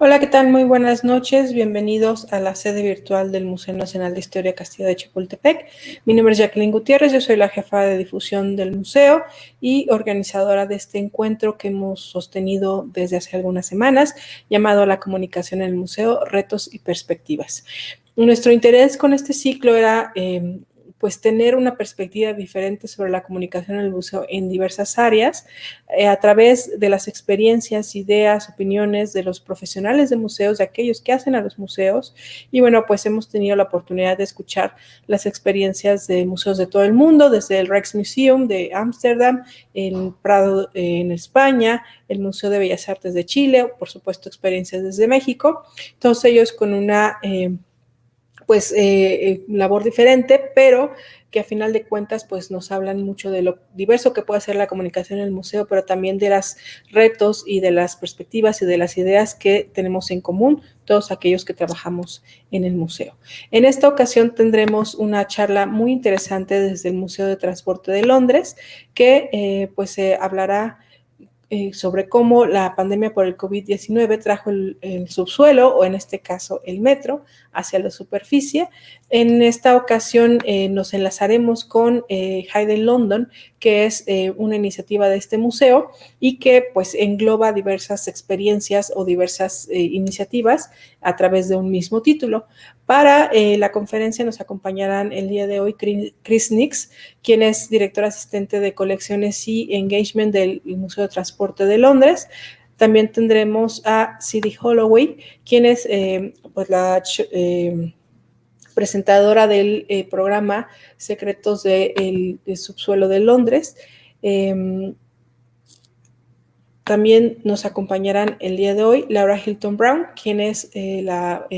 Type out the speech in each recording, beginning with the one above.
Hola, ¿qué tal? Muy buenas noches. Bienvenidos a la sede virtual del Museo Nacional de Historia Castillo de Chapultepec. Mi nombre es Jacqueline Gutiérrez, yo soy la jefa de difusión del museo y organizadora de este encuentro que hemos sostenido desde hace algunas semanas, llamado La comunicación en el museo, retos y perspectivas. Nuestro interés con este ciclo era pues tener una perspectiva diferente sobre la comunicación en el museo en diversas áreas, a través de las experiencias, ideas, opiniones de los profesionales de museos, de aquellos que hacen a los museos. Y bueno, pues hemos tenido la oportunidad de escuchar las experiencias de museos de todo el mundo, desde el Rijksmuseum de Ámsterdam, el Prado en España, el Museo de Bellas Artes de Chile, por supuesto experiencias desde México, todos ellos con una labor diferente, pero que a final de cuentas pues nos hablan mucho de lo diverso que puede ser la comunicación en el museo, pero también de los retos y de las perspectivas y de las ideas que tenemos en común todos aquellos que trabajamos en el museo. En esta ocasión tendremos una charla muy interesante desde el Museo de Transporte de Londres, que hablará sobre cómo la pandemia por el COVID-19 trajo el subsuelo, o en este caso el metro, hacia la superficie. En esta ocasión nos enlazaremos con Hidden London, que es una iniciativa de este museo y que pues engloba diversas experiencias o diversas iniciativas a través de un mismo título. Para la conferencia nos acompañarán el día de hoy Chris Nix, quien es director asistente de colecciones y engagement del Museo de Transporte de Londres. También tendremos a Cindy Holloway, quien es la presentadora del programa Secretos del Subsuelo de Londres. También nos acompañarán el día de hoy Laura Hilton Brown, quien es la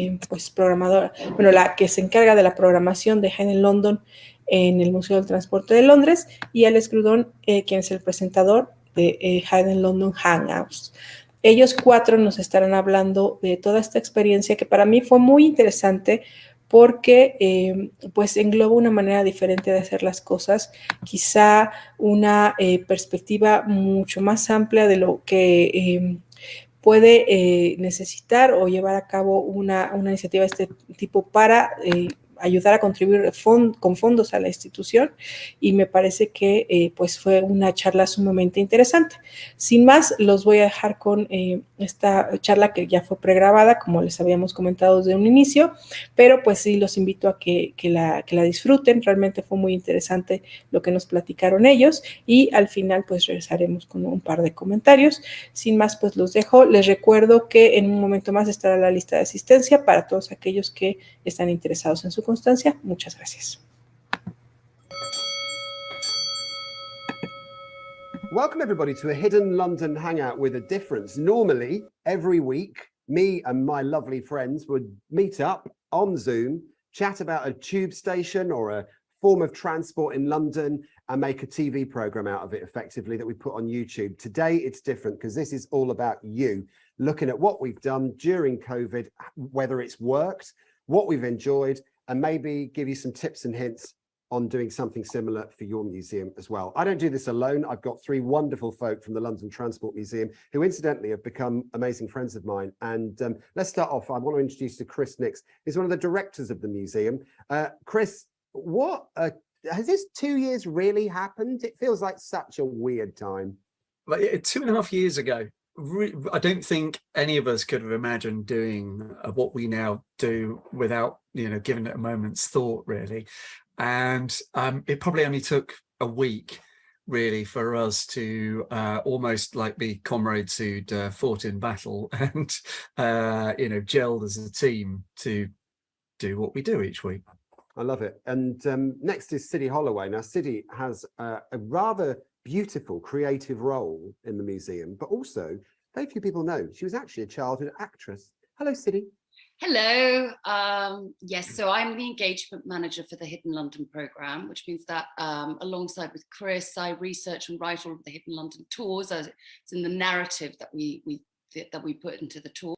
programadora, la que se encarga de la programación de Hidden London en el Museo del Transporte de Londres, y Alex Grudón, quien es el presentador de Hidden London Hangouts. Ellos cuatro nos estarán hablando de toda esta experiencia que para mí fue muy interesante porque engloba una manera diferente de hacer las cosas, quizá una perspectiva mucho más amplia de lo que puede necesitar o llevar a cabo una iniciativa de este tipo para ayudar a contribuir con fondos a la institución, y me parece que fue una charla sumamente interesante. Sin más, los voy a dejar con esta charla que ya fue pregrabada, como les habíamos comentado desde un inicio, pero pues sí los invito a que la disfruten. Realmente fue muy interesante lo que nos platicaron ellos, y al final pues regresaremos con un par de comentarios. Sin más, pues los dejo. Les recuerdo que en un momento más estará la lista de asistencia para todos aquellos que están interesados en su constancia. Muchas gracias. Welcome everybody to a Hidden London Hangout with a difference. Normally, every week, me and my lovely friends would meet up on Zoom, chat about a tube station or a form of transport in London, and make a TV program out of it effectively that we put on YouTube. Today, it's different because this is all about you, looking at what we've done during COVID, whether it's worked, what we've enjoyed, and maybe give you some tips and hints on doing something similar for your museum as well. I don't do this alone. I've got three wonderful folk from the London Transport Museum who incidentally have become amazing friends of mine. And let's start off. I want to introduce you to Chris Nix. He's one of the directors of the museum. Chris, has this 2 years really happened? It feels like such a weird time. Like 2.5 years ago, I don't think any of us could have imagined doing what we now do without, giving it a moment's thought, really. And it probably only took a week, really, for us to almost like be comrades who'd fought in battle and, gelled as a team to do what we do each week. I love it. And next is Cindy Holloway. Now, Cindy has a rather beautiful creative role in the museum, but also very few people know she was actually a childhood actress. Hello, Cindy. Hello. Yes, so I'm the engagement manager for the Hidden London programme, which means that alongside with Chris, I research and write all of the Hidden London tours. It's in the narrative that we put into the tour.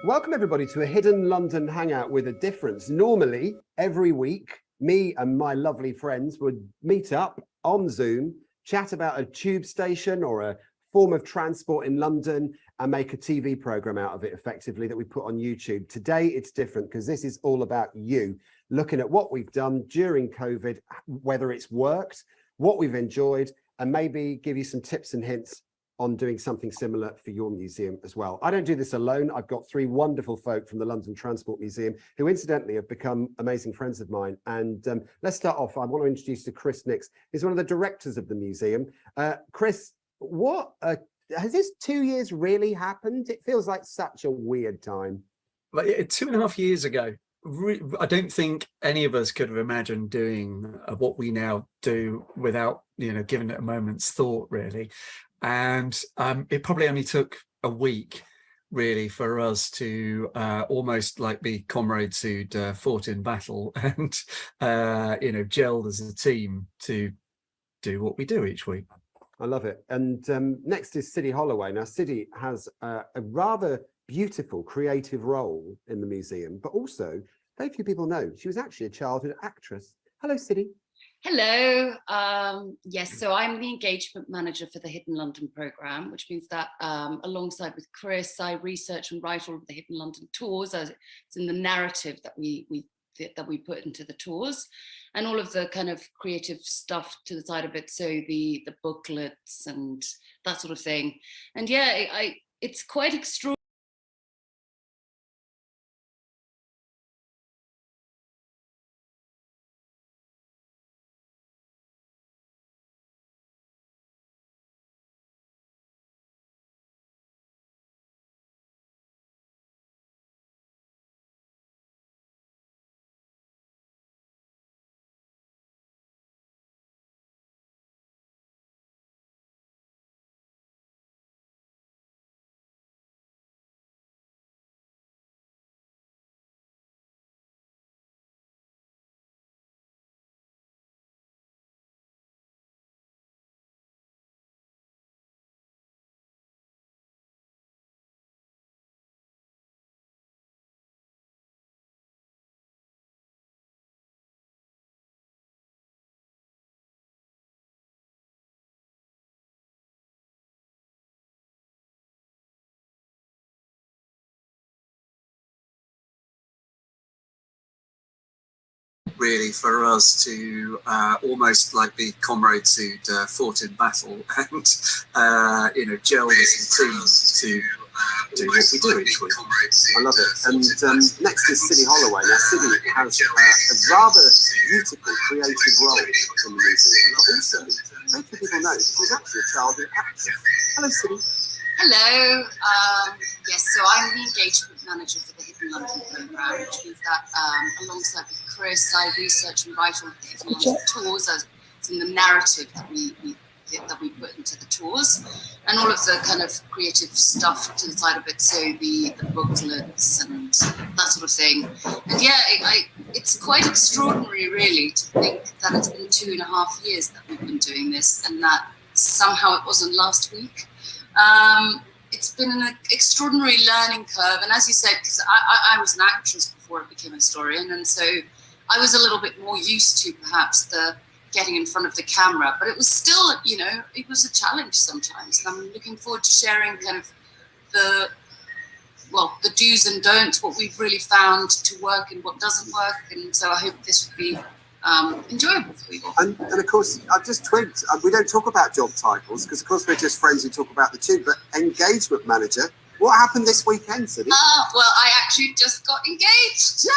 Welcome everybody to a Hidden London Hangout with a difference. Normally, every week, me and my lovely friends would meet up on Zoom, chat about a tube station or a form of transport in London and make a TV program out of it effectively that we put on YouTube. Today, it's different because this is all about you, looking at what we've done during COVID, whether it's worked, what we've enjoyed, and maybe give you some tips and hints on doing something similar for your museum as well. I don't do this alone. I've got three wonderful folk from the London Transport Museum who incidentally have become amazing friends of mine. And let's start off. I want to introduce you to Chris Nix. He's one of the directors of the museum. Chris, what has this 2 years really happened? It feels like such a weird time. Like 2.5 years ago, I don't think any of us could have imagined doing what we now do without, giving it a moment's thought, really. And it probably only took a week, really, for us to almost like be comrades who'd fought in battle and, gelled as a team to do what we do each week. I love it. And next is Siddy Holloway. Now, Siddy has a rather beautiful creative role in the museum, but also very few people know she was actually a childhood actress. Hello, Siddy. Hello. Yes, so I'm the engagement manager for the Hidden London programme, which means that alongside with Chris, I research and write all of the Hidden London tours. As it's in the narrative that we put into the tours, and all of the kind of creative stuff to the side of it. So the booklets and that sort of thing. And yeah, it's quite extraordinary. Really, for us to almost like be comrades who'd fought in battle and gelled as a team to do what we do each week. I love it. And next is Siddy Holloway. Now, Siddy has a rather beautiful creative role in the museum, but also very few people know she was actually a childhood actress. Hello, Siddy. Hello. Yes, so I'm the engagement manager for the Hidden London programme, which means that alongside with Chris, I research and write all of the Hidden London tours. As it's in the narrative that we put into the tours, and all of the kind of creative stuff to the side of it. So the booklets and that sort of thing. And yeah, it's quite extraordinary, really, to think that it's been 2.5 years that we've been doing this, and that somehow it wasn't last week. It's been an extraordinary learning curve, and as you said, because I was an actress before I became a historian, and so I was a little bit more used to perhaps the getting in front of the camera, but it was still, it was a challenge sometimes, and I'm looking forward to sharing kind of the do's and don'ts, what we've really found to work and what doesn't work, and so I hope this will be enjoyable for you all. And of course, I've just twigged, we don't talk about job titles because of course we're just friends who talk about the two, but engagement manager, what happened this weekend, Siddy? Well, I actually just got engaged.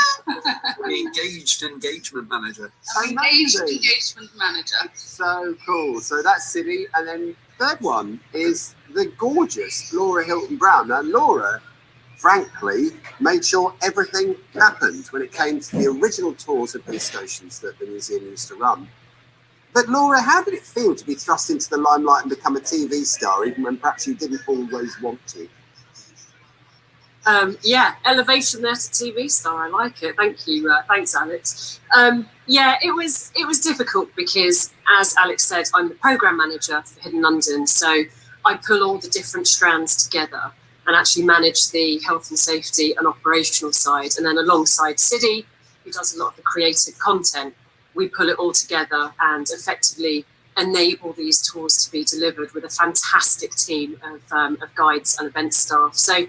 Engaged engagement manager. Engaged engagement manager. So cool. So that's Siddy. And then third one is the gorgeous Laura Hilton Brown. Now, Laura, frankly, made sure everything happened when it came to the original tours of these stations that the museum used to run. But Laura, how did it feel to be thrust into the limelight and become a TV star, even when perhaps you didn't always want to? Elevation there to TV star. I like it. Thank you. Thanks, Alex. It was difficult because, as Alex said, I'm the programme manager for Hidden London. So I pull all the different strands together and actually manage the health and safety and operational side. And then alongside Siddy, who does a lot of the creative content, we pull it all together and effectively enable these tours to be delivered with a fantastic team of guides and event staff. So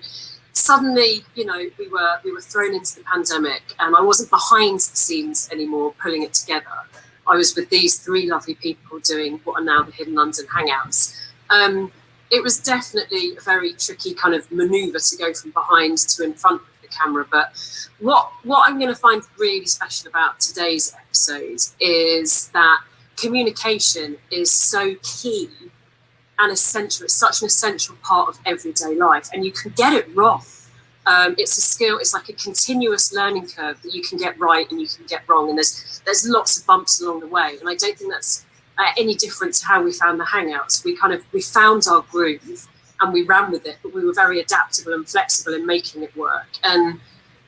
suddenly, we were thrown into the pandemic, and I wasn't behind the scenes anymore pulling it together. I was with these three lovely people doing what are now the Hidden London Hangouts. It was definitely a very tricky kind of maneuver to go from behind to in front of the camera. But what I'm going to find really special about today's episode is that communication is so key and essential. It's such an essential part of everyday life, and you can get it wrong. It's a skill. It's like a continuous learning curve that you can get right and you can get wrong, and there's lots of bumps along the way. And I don't think that's any different to how we found the Hangouts. We found our groove and we ran with it, but we were very adaptable and flexible in making it work. And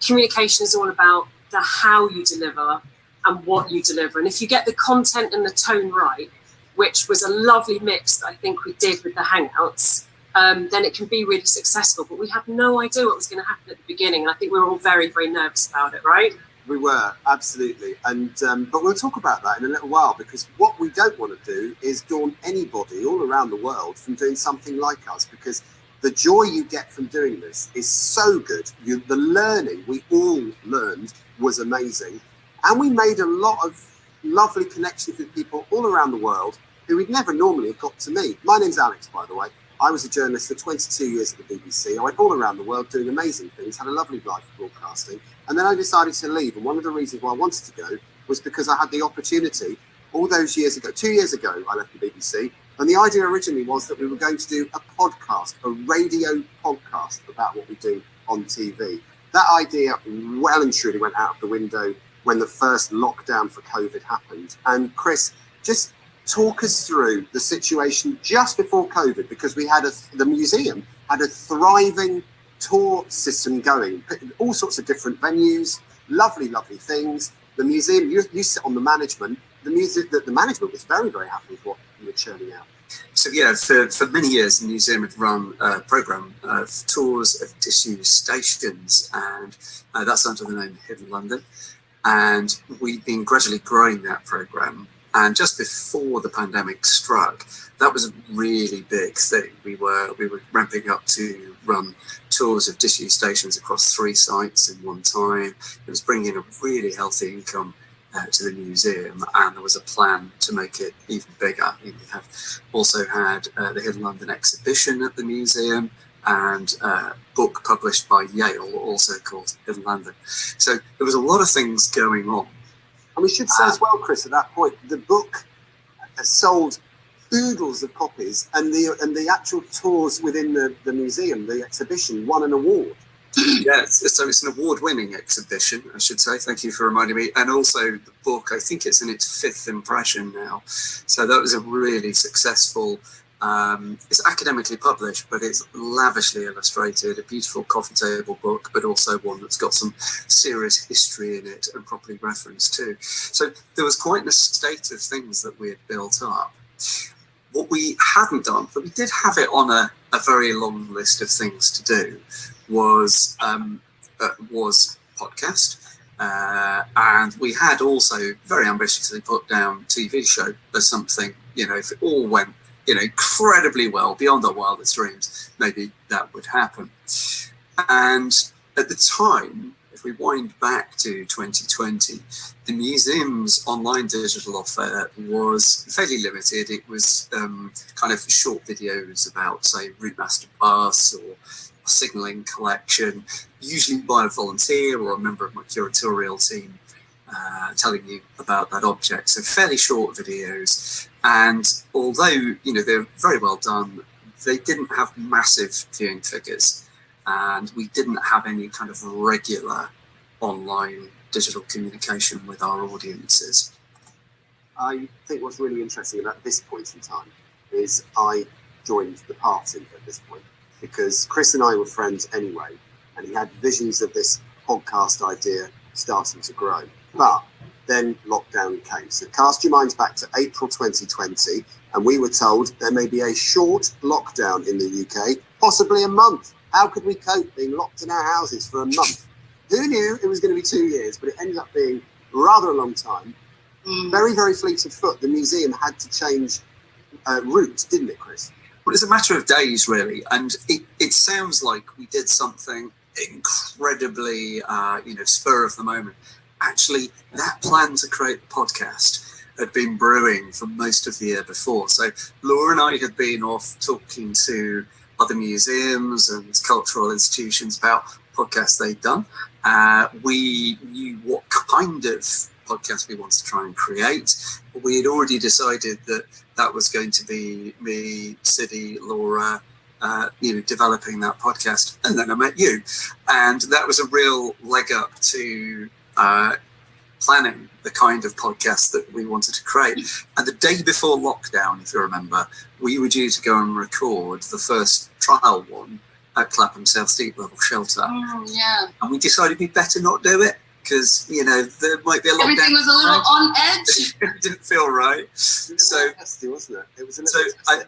communication is all about the how you deliver and what you deliver. And if you get the content and the tone right, which was a lovely mix that I think we did with the Hangouts, then it can be really successful. But we had no idea what was going to happen at the beginning. And I think we were all very, very nervous about it, right? We were, absolutely. And but we'll talk about that in a little while, because what we don't want to do is daunt anybody all around the world from doing something like us, because the joy you get from doing this is so good. The learning we all learned was amazing. And we made a lot of lovely connections with people all around the world who we'd never normally have got to meet. My name's Alex, by the way. I was a journalist for 22 years at the BBC. I went all around the world doing amazing things, had a lovely life of broadcasting. And then I decided to leave. And one of the reasons why I wanted to go was because I had the opportunity all those years ago. 2 years ago, I left the BBC. And the idea originally was that we were going to do a podcast, a radio podcast about what we do on TV. That idea well and truly went out of the window when the first lockdown for COVID happened. And Chris, just talk us through the situation just before COVID, because we had the museum had a thriving tour system going, all sorts of different venues, lovely things. The museum, you sit on the management. The management was very, very happy with what you were churning out. So yeah, for many years the museum had run a programme of tours of disused stations, and that's under the name Hidden London. And we've been gradually growing that programme. And just before the pandemic struck, that was a really big thing. We were ramping up to run tours of disused stations across 3 sites in one time. It was bringing in a really healthy income to the museum, and there was a plan to make it even bigger. We have also had the Hidden London exhibition at the museum, and a book published by Yale, also called Hidden London. So there was a lot of things going on. And we should say as well, Chris, at that point, the book has sold oodles of copies, and the actual tours within the museum, the exhibition, won an award. Yeah, so it's an award-winning exhibition, I should say. Thank you for reminding me. And also the book, I think it's in its 5th impression now. So that was a really successful, it's academically published, but it's lavishly illustrated, a beautiful coffee table book, but also one that's got some serious history in it and properly referenced too. So there was quite an estate of things that we had built up. What we hadn't done, but we did have it on a very long list of things to do, was podcast. And we had also very ambitiously put down TV show as something, if it all went incredibly well, beyond our wildest dreams, maybe that would happen. And at the time, if we wind back to 2020, the museum's online digital offer was fairly limited. It was kind of short videos about, say, route master bus or signalling collection, usually by a volunteer or a member of my curatorial team, telling you about that object. So fairly short videos. And although, they're very well done, they didn't have massive viewing figures. And we didn't have any kind of regular online digital communication with our audiences. I think what's really interesting about this point in time is I joined the party at this point, because Chris and I were friends anyway, and he had visions of this podcast idea starting to grow. But then lockdown came. So cast your minds back to April 2020, and we were told there may be a short lockdown in the UK, possibly a month. How could we cope being locked in our houses for a month? Who knew it was going to be 2 years, but it ended up being rather a long time. Very, very fleet of foot. The museum had to change route, didn't it, Chris? Well, it's a matter of days, really. And it sounds like we did something incredibly, spur of the moment. Actually, that plan to create the podcast had been brewing for most of the year before. So Laura and I had been off talking to other museums and cultural institutions about podcasts they'd done. We knew what kind of podcast we wanted to try and create. We had already decided that was going to be me, Siddy, Laura, developing that podcast. And then I met you. And that was a real leg up to planning the kind of podcast that we wanted to create. And the day before lockdown, if you remember, we were due to go and record the first trial one at Clapham South Steep Level Shelter. Yeah. And we decided we'd better not do it because, there might be a lockdown. Everything was a little on edge. It didn't feel right. So, nasty, wasn't it? It was a so little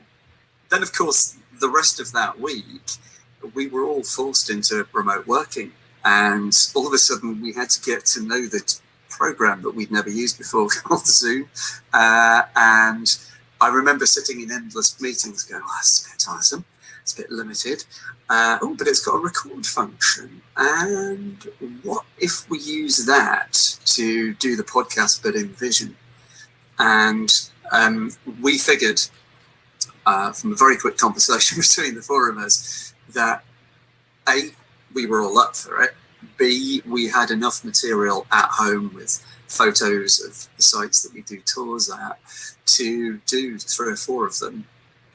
then, of course, the rest of that week, we were all forced into remote working. And all of a sudden, we had to get to know the program that we'd never used before called Zoom. And I remember sitting in endless meetings going, that's a bit tiresome. It's a bit limited. But it's got a record function. And what if we use that to do the podcast, but in vision? And we figured from a very quick conversation between the four of us that A, we were all up for it. B, we had enough material at home with photos of the sites that we do tours at to do 3 or 4 of them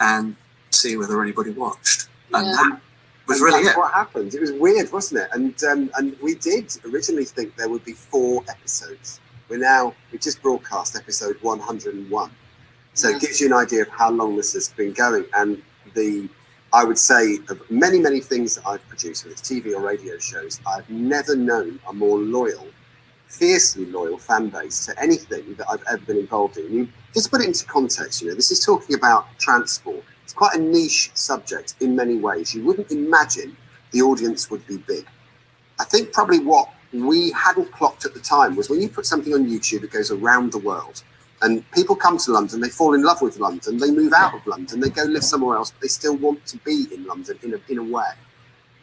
and see whether anybody watched. And that was really it. What happened. It was weird, wasn't it? And we did originally think there would be 4 episodes. We just broadcast episode 101. So it gives you an idea of how long this has been going. And I would say of many, many things that I've produced, whether it's TV or radio shows, I've never known a more loyal, fiercely loyal fan base to anything that I've ever been involved in. Just put it into context, this is talking about transport. It's quite a niche subject in many ways. You wouldn't imagine the audience would be big. I think probably what we hadn't clocked at the time was when you put something on YouTube, it goes around the world. And people come to London, they fall in love with London, they move out of London, they go live somewhere else, but they still want to be in London in a way.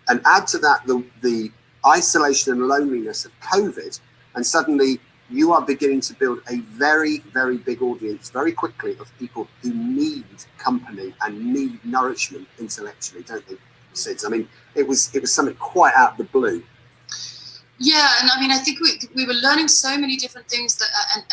And add to that the isolation and loneliness of COVID, and suddenly you are beginning to build a very, very big audience very quickly of people who need company and need nourishment intellectually, don't they, Sid? I mean, it was something quite out of the blue. Yeah, and I mean, I think we were learning so many different things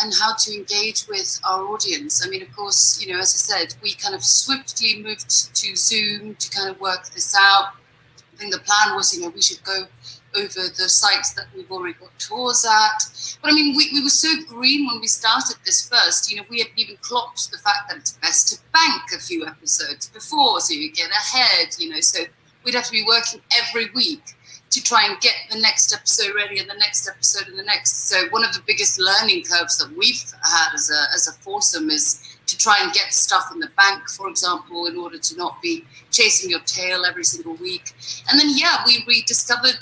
and how to engage with our audience. I mean, of course, as I said, we kind of swiftly moved to Zoom to kind of work this out. I think the plan was, we should go over the sites that we've already got tours at. But I mean, we were so green when we started this first. We had even clocked the fact that it's best to bank a few episodes before so you get ahead, so we'd have to be working every week to try and get the next episode ready and the next episode and the next. So one of the biggest learning curves that we've had as a foursome is to try and get stuff in the bank, for example, in order to not be chasing your tail every single week. And then, we discovered,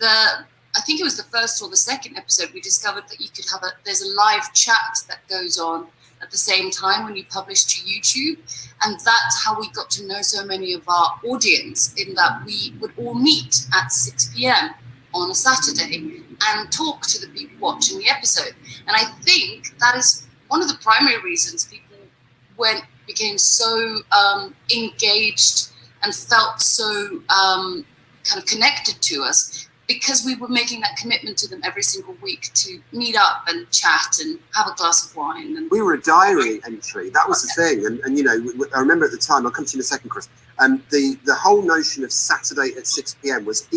I think it was the first or the second episode, we discovered that you could there's a live chat that goes on at the same time when you publish to YouTube. And that's how we got to know so many of our audience, in that we would all meet at 6 p.m. on a Saturday and talk to the people watching the episode. And I think that is one of the primary reasons people became so engaged and felt so kind of connected to us, because we were making that commitment to them every single week to meet up and chat and have a glass of wine. And we were a diary entry. That was the thing. And I remember at the time, I'll come to you in a second, Chris, the whole notion of Saturday at 6 p.m. was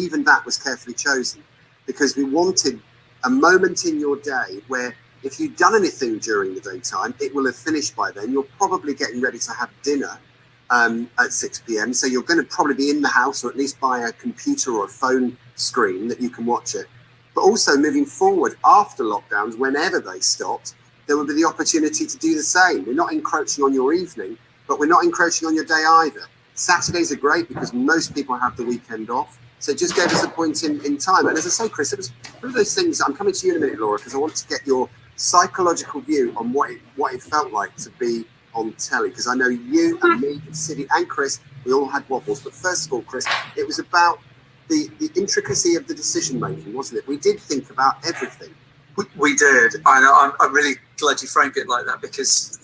carefully chosen, because we wanted a moment in your day where if you'd done anything during the daytime, it will have finished by then. You're probably getting ready to have dinner at 6 p.m. So you're going to probably be in the house, or at least by a computer or a phone screen that you can watch it. But also moving forward after lockdowns, whenever they stopped, there would be the opportunity to do the same. We're not encroaching on your evening, but we're not encroaching on your day either. Saturdays are great because most people have the weekend off. So it just gave us a point in time. And as I say, Chris, it was one of those things. I'm coming to you in a minute, Laura, because I want to get your psychological view on what it felt like to be on telly, because I know you and me and Sidney and Chris, we all had wobbles. But first of all, Chris, it was about the intricacy of the decision making, wasn't it? We did think about everything. We did. I know. I'm really glad you framed it like that, because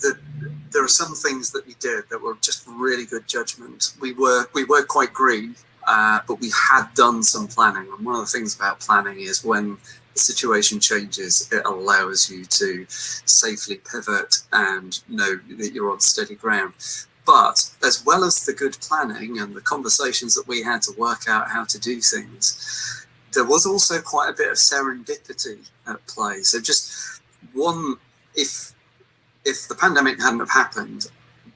there are some things that we did that were just really good judgment. We were quite green, but we had done some planning. And one of the things about planning is when the situation changes, it allows you to safely pivot and know that you're on steady ground. But as well as the good planning and the conversations that we had to work out how to do things, there was also quite a bit of serendipity at play. So just one, if the pandemic hadn't have happened,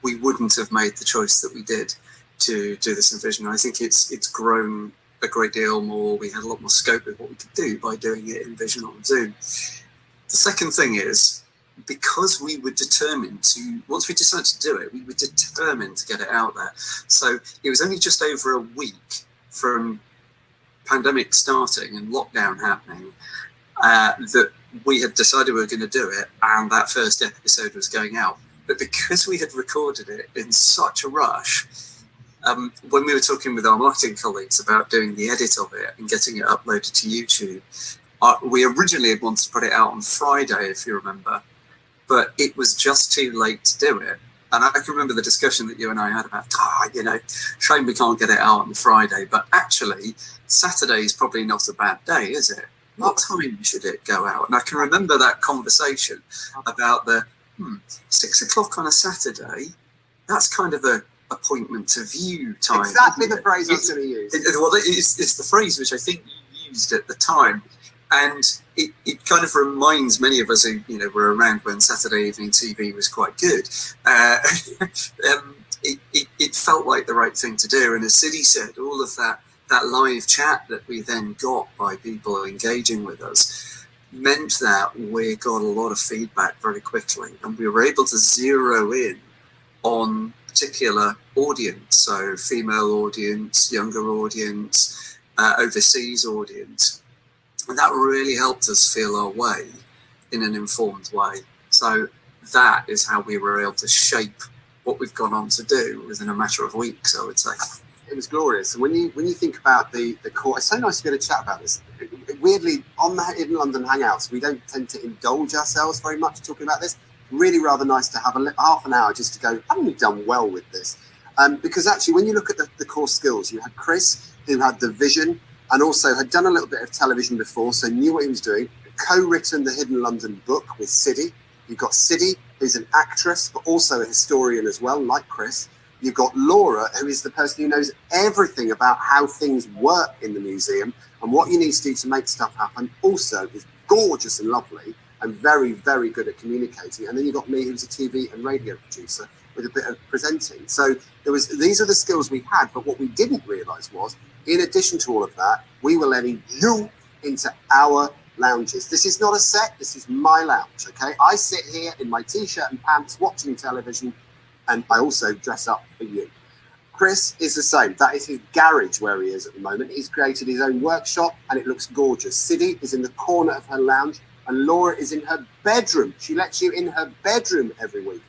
we wouldn't have made the choice that we did to do this in Vision. I think it's grown a great deal more. We had a lot more scope of what we could do by doing it in Vision on Zoom. The second thing is, because we were determined to, once we decided to do it, we were determined to get it out there. So it was only just over a week from pandemic starting and lockdown happening that we had decided we were going to do it, and that first episode was going out. But because we had recorded it in such a rush, when we were talking with our marketing colleagues about doing the edit of it and getting it uploaded to YouTube, we originally had wanted to put it out on Friday, if you remember, but it was just too late to do it. And I can remember the discussion that you and I had about, shame we can't get it out on Friday, but actually Saturday is probably not a bad day, is it? What time should it go out? And I can remember that conversation about the 6 o'clock on a Saturday. That's kind of a appointment to view time. Exactly the phrase I was going to use. It's the phrase which I think you used at the time. And it kind of reminds many of us who were around when Saturday evening TV was quite good. It felt like the right thing to do. And as Sidney said, all of that live chat that we then got by people engaging with us meant that we got a lot of feedback very quickly, and we were able to zero in on particular audience, so female audience, younger audience, overseas audience. And that really helped us feel our way in an informed way. So that is how we were able to shape what we've gone on to do within a matter of weeks, I would say. It was glorious. And when you think about the core, it's so nice to get a chat about this. Weirdly, on the Hidden London Hangouts, we don't tend to indulge ourselves very much talking about this. Really rather nice to have half an hour just to go, haven't we done well with this? Because actually, when you look at the core skills, you had Chris, who had the vision, and also had done a little bit of television before, so knew what he was doing, co-written the Hidden London book with Sidney. You've got Sidney, who's an actress, but also a historian as well, like Chris. You've got Laura, who is the person who knows everything about how things work in the museum and what you need to do to make stuff happen. Also is gorgeous and lovely and very, very good at communicating. And then you've got me, who's a TV and radio producer with a bit of presenting. So these are the skills we had, but what we didn't realise was, in addition to all of that, we were letting you into our lounges. This is not a set, this is my lounge, okay? I sit here in my t-shirt and pants watching television, and I also dress up for you. Chris is the same. That is his garage where he is at the moment. He's created his own workshop and it looks gorgeous. Sidney is in the corner of her lounge and Laura is in her bedroom. She lets you in her bedroom every week.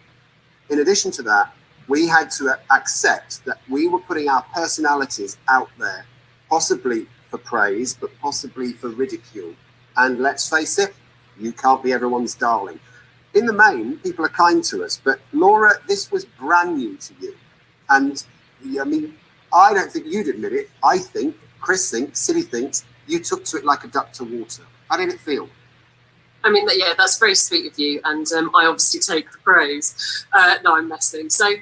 In addition to that, we had to accept that we were putting our personalities out there, possibly for praise, but possibly for ridicule. And let's face it, you can't be everyone's darling. In the main, people are kind to us, but Laura, this was brand new to you. And I mean, I don't think you'd admit it. I think, Chris thinks, Sidney thinks, you took to it like a duck to water. How did it feel? I mean, yeah, that's very sweet of you. And I obviously take the praise. No, I'm messing. So,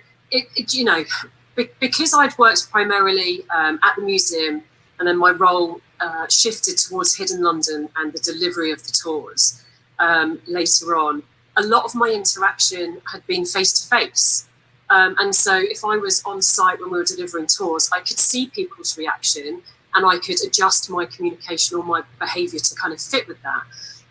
because I'd worked primarily at the museum and then my role shifted towards Hidden London and the delivery of the tours later on, a lot of my interaction had been face-to-face. And so if I was on site when we were delivering tours, I could see people's reaction and I could adjust my communication or my behaviour to kind of fit with that.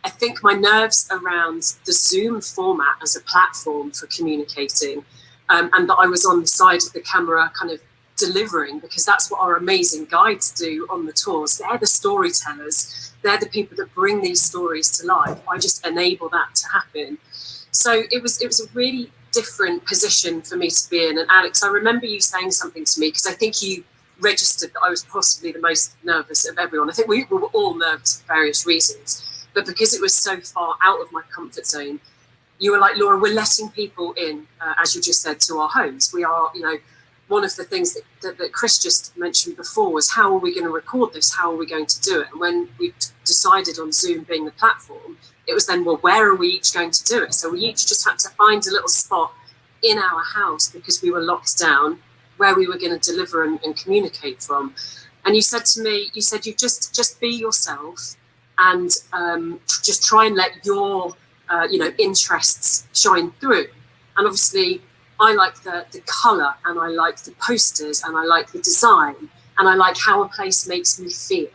I think my nerves around the Zoom format as a platform for communicating and that I was on the side of the camera kind of delivering, because that's what our amazing guides do on the tours. They're the storytellers. They're the people that bring these stories to life. I just enable that to happen. So it was a really different position for me to be in. And Alex, I remember you saying something to me, because I think you registered that I was possibly the most nervous of everyone. I think we were all nervous for various reasons, but because it was so far out of my comfort zone, you were like, Laura, we're letting people in, as you just said, to our homes. We are, you know, one of the things that Chris just mentioned before was, how are we going to record this? How are we going to do it? And when we decided on Zoom being the platform, it was then, well, where are we each going to do it? So we each just had to find a little spot in our house, because we were locked down, where we were going to deliver and communicate from. And you said to me, you just be yourself, and just try and let your interests shine through. And obviously I like the colour, and I like the posters, and I like the design, and I like how a place makes me feel.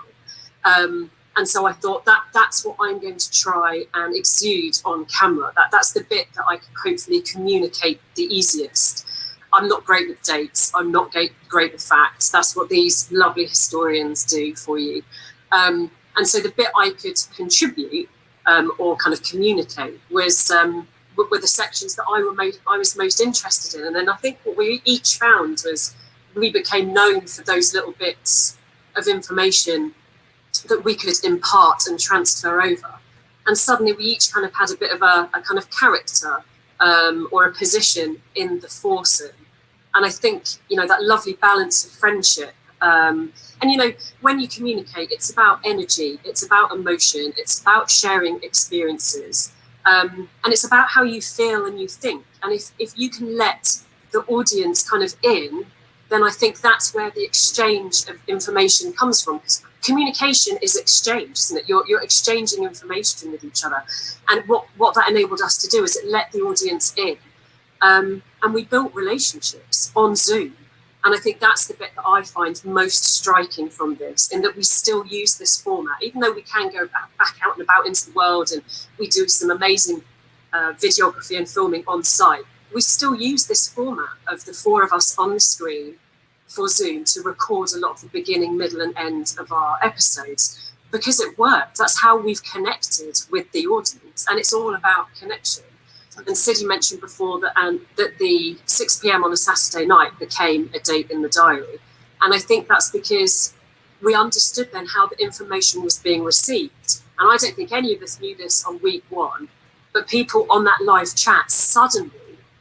And so I thought that's what I'm going to try and exude on camera. That's the bit that I can hopefully communicate the easiest. I'm not great with dates. I'm not great with facts. That's what these lovely historians do for you. And so the bit I could contribute or kind of communicate was were the sections that I was most interested in. And then I think what we each found was we became known for those little bits of information that we could impart and transfer over. And suddenly we each kind of had a bit of a kind of character or a position in the foursome. And I think, you know, that lovely balance of friendship. And, you know, when you communicate, it's about energy, it's about emotion, it's about sharing experiences. And it's about how you feel and you think. And if you can let the audience kind of in, then I think that's where the exchange of information comes from. Because communication is exchange, isn't it? You're exchanging information with each other. And what that enabled us to do is it let the audience in. And we built relationships on Zoom. And I think that's the bit that I find most striking from this, in that we still use this format, even though we can go back out and about into the world, and we do some amazing videography and filming on site. We still use this format of the four of us on the screen for Zoom to record a lot of the beginning, middle and end of our episodes, because it worked. That's how we've connected with the audience, and it's all about connection. And Sidney mentioned before that that the 6 p.m. on a Saturday night became a date in the diary. And I think that's because we understood then how the information was being received. And I don't think any of us knew this on week one, but people on that live chat suddenly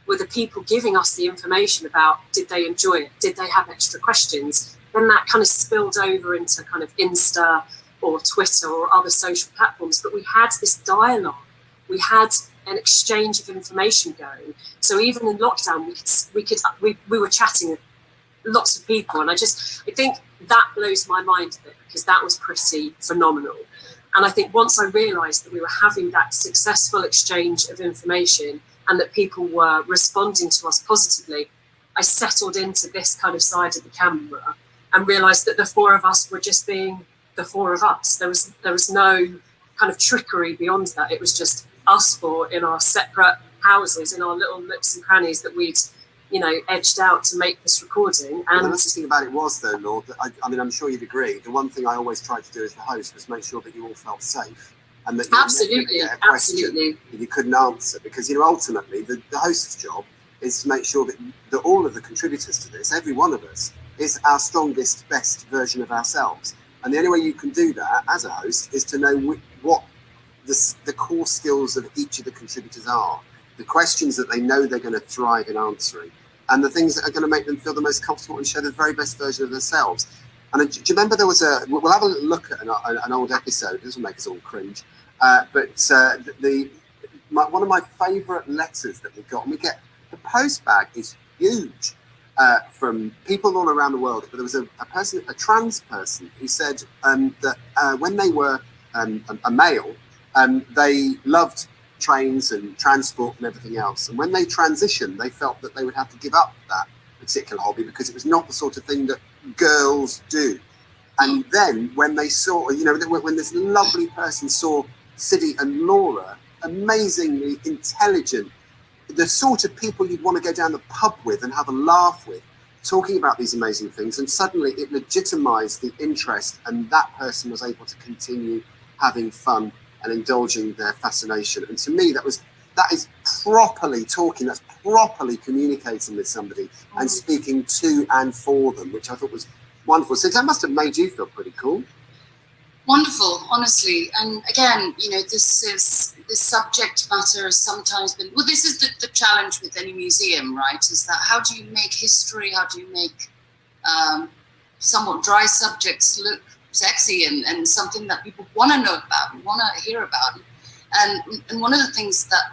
were the people giving us the information about, did they enjoy it? Did they have extra questions? Then that kind of spilled over into kind of Insta or Twitter or other social platforms. But we had this dialogue. We had an exchange of information going. So even in lockdown, we were chatting with lots of people. And I think that blows my mind a bit, because that was pretty phenomenal. And I think once I realized that we were having that successful exchange of information and that people were responding to us positively, I settled into this kind of side of the camera and realized that the four of us were just being the four of us. There was no kind of trickery beyond that. It was just us four in our separate houses, in our little nooks and crannies that we'd, you know, edged out to make this recording. And the nice thing about it was, though, Lord, that I mean, I'm sure you'd agree, the one thing I always tried to do as the host was make sure that you all felt safe, and that you absolutely, get a question that you couldn't answer, because, you know, ultimately the host's job is to make sure that all of the contributors to this, every one of us, is our strongest, best version of ourselves. And the only way you can do that as a host is to know what the core skills of each of the contributors are, the questions that they know they're going to thrive in answering, and the things that are going to make them feel the most comfortable and show the very best version of themselves. And do you remember there was we'll have a little look at an old episode. This will make us all cringe. But one of my favourite letters that we got, and the post bag is huge from people all around the world. But there was a trans person who said that when they were a male, they loved trains and transport and everything else. And when they transitioned, they felt that they would have to give up that particular hobby because it was not the sort of thing that girls do. And then when they saw, you know, when this lovely person saw Sidney and Laura, amazingly intelligent, the sort of people you'd want to go down the pub with and have a laugh with, talking about these amazing things, and suddenly it legitimized the interest, and that person was able to continue having fun and indulging their fascination. And to me, that is properly talking, that's properly communicating with somebody and speaking to and for them, which I thought was wonderful. So that must have made you feel pretty cool. Wonderful, honestly. And again, you know, this subject matter has sometimes been, well, this is the challenge with any museum, right? Is that how do you make history, how do you make somewhat dry subjects look sexy and something that people want to know about, want to hear about. And one of the things that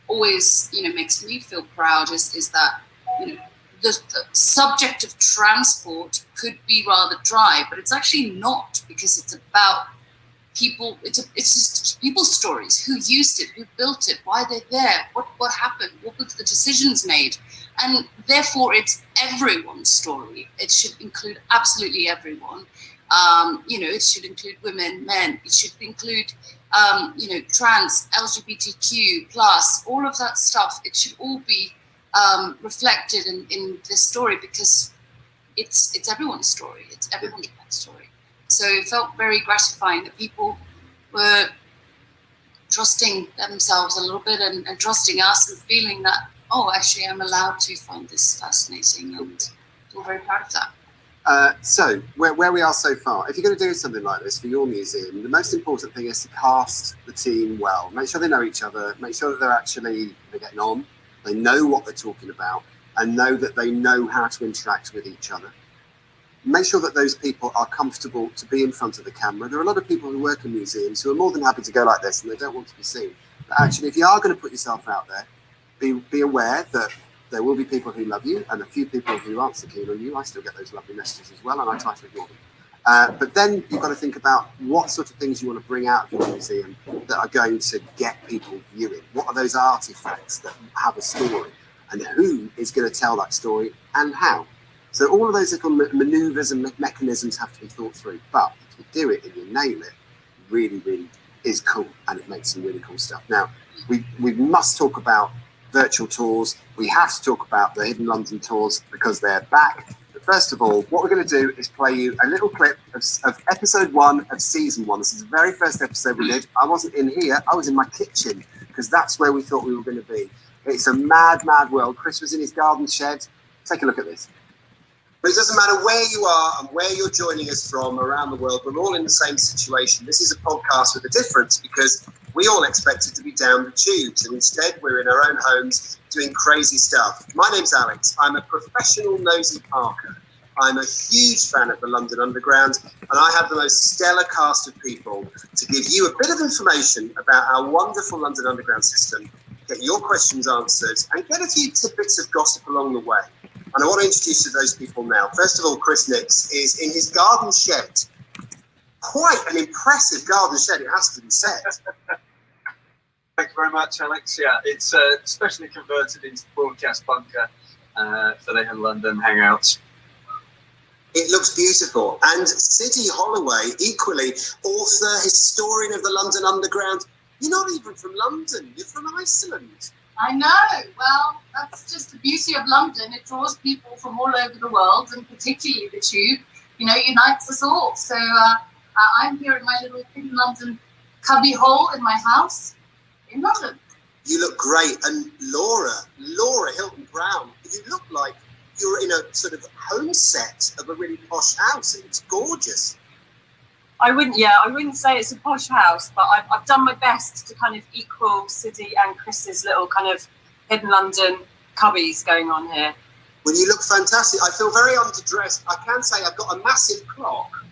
always, you know, makes me feel proud is that, you know, the subject of transport could be rather dry, but it's actually not, because it's about people. It's just people's stories. Who used it? Who built it? Why they're there? What happened? What were the decisions made? And therefore, it's everyone's story. It should include absolutely everyone. You know, it should include women, men. It should include you know, trans, LGBTQ plus, all of that stuff. It should all be reflected in this story, because it's everyone's story. It's everyone's story. So it felt very gratifying that people were trusting themselves a little bit and trusting us and feeling that, oh, actually, I'm allowed to find this fascinating, and we're very proud of that. So where we are so far, if you're going to do something like this for your museum, the most important thing is to cast the team well. Make sure they know each other, make sure that they're getting on, they know what they're talking about, and know that they know how to interact with each other. Make sure that those people are comfortable to be in front of the camera. There are a lot of people who work in museums who are more than happy to go like this and they don't want to be seen. But actually, if you are going to put yourself out there, be aware that there will be people who love you and a few people who aren't so keen on you. I still get those lovely messages as well, and I try to ignore them. But then you've got to think about what sort of things you want to bring out of your museum that are going to get people viewing. What are those artifacts that have a story, and who is going to tell that story and how? So all of those little maneuvers and mechanisms have to be thought through. But if you do it and you nail it, really, really is cool, and it makes some really cool stuff. Now, we must talk about virtual tours. We have to talk about the Hidden London tours because they're back. But first of all, what we're going to do is play you a little clip of episode 1 of season 1. This is the very first episode we did. I wasn't in here, I was in my kitchen, because that's where we thought we were going to be. It's a mad, mad world. Chris was in his garden shed. Take a look at this. But it doesn't matter where you are and where you're joining us from around the world, we're all in the same situation. This is a podcast with a difference, because we all expected to be down the tubes, and instead we're in our own homes doing crazy stuff. My name's Alex. I'm a professional nosy parker. I'm a huge fan of the London Underground, and I have the most stellar cast of people to give you a bit of information about our wonderful London Underground system, get your questions answered, and get a few tidbits of gossip along the way. And I want to introduce you to those people now. First of all, Chris Nix is in his garden shed. Quite an impressive garden shed, it has to be said. Thank you very much, Alex. Yeah, it's specially converted into broadcast bunker for the London Hangouts. It looks beautiful. And Siddy Holloway, equally author, historian of the London Underground. You're not even from London, you're from Iceland. I know. Well, that's just the beauty of London. It draws people from all over the world, and particularly the tube, you know, unites us all. So I'm here in my little Hidden London cubby hole in my house in London. You look great. And Laura Hilton Brown, you look like you're in a sort of home set of a really posh house. It's gorgeous. I wouldn't say it's a posh house, but I've done my best to kind of equal Siddy and Chris's little kind of Hidden London cubbies going on here. Well, you look fantastic. I feel very underdressed. I can say I've got a massive clock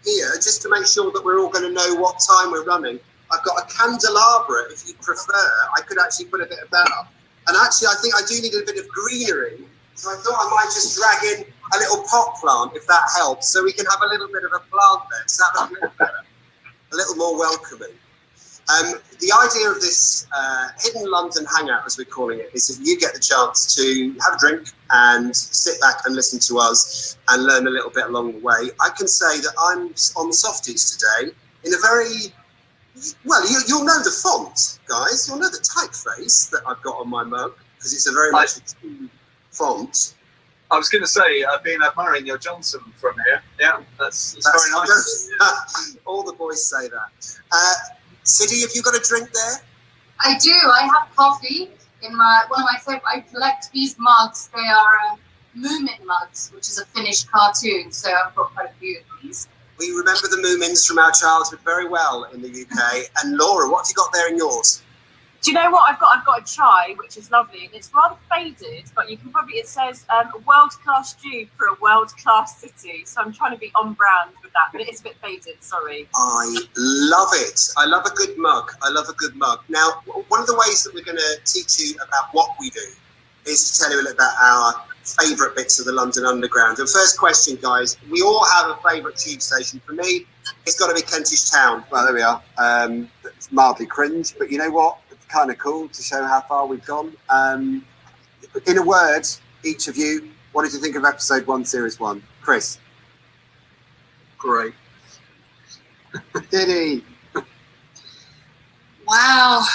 here just to make sure that we're all going to know what time we're running. I've got a candelabra, if you prefer. I could actually put a bit of that up. And actually, I think I do need a bit of greenery. So I thought I might just drag in a little pot plant, if that helps, so we can have a little bit of a plant there. Does that look a little better? A little more welcoming. The idea of this Hidden London Hangout, as we're calling it, is that you get the chance to have a drink and sit back and listen to us and learn a little bit along the way. I can say that I'm on the softies today in a very, well, you'll know the font, guys. You'll know the typeface that I've got on my mug, because it's a very much font. I was going to say, I've been admiring your Johnson from here. Yeah, that's very nice. All the boys say that. Siddy, have you got a drink there? I do. I have coffee in one of my favorite. I collect these mugs. They are Moomin mugs, which is a Finnish cartoon. So I've got quite a few of these. We remember the Moomins from our childhood very well in the UK. And Laura, what have you got there in yours? Do you know what I've got? I've got a chai, which is lovely, and it's rather faded, but you can probably, it says world-class stew for a world-class city. So I'm trying to be on brand with that, but it is a bit faded, sorry. I love it. I love a good mug. I love a good mug. Now, one of the ways that we're going to teach you about what we do is to tell you a little about our favourite bits of the London Underground. And first question, guys, we all have a favourite tube station. For me, it's got to be Kentish Town. Well, there we are. It's mildly cringe, but you know what? Kind of cool to show how far we've gone. In a word, each of you, what did you think of episode 1, series 1? Chris? Great. Did he? Wow,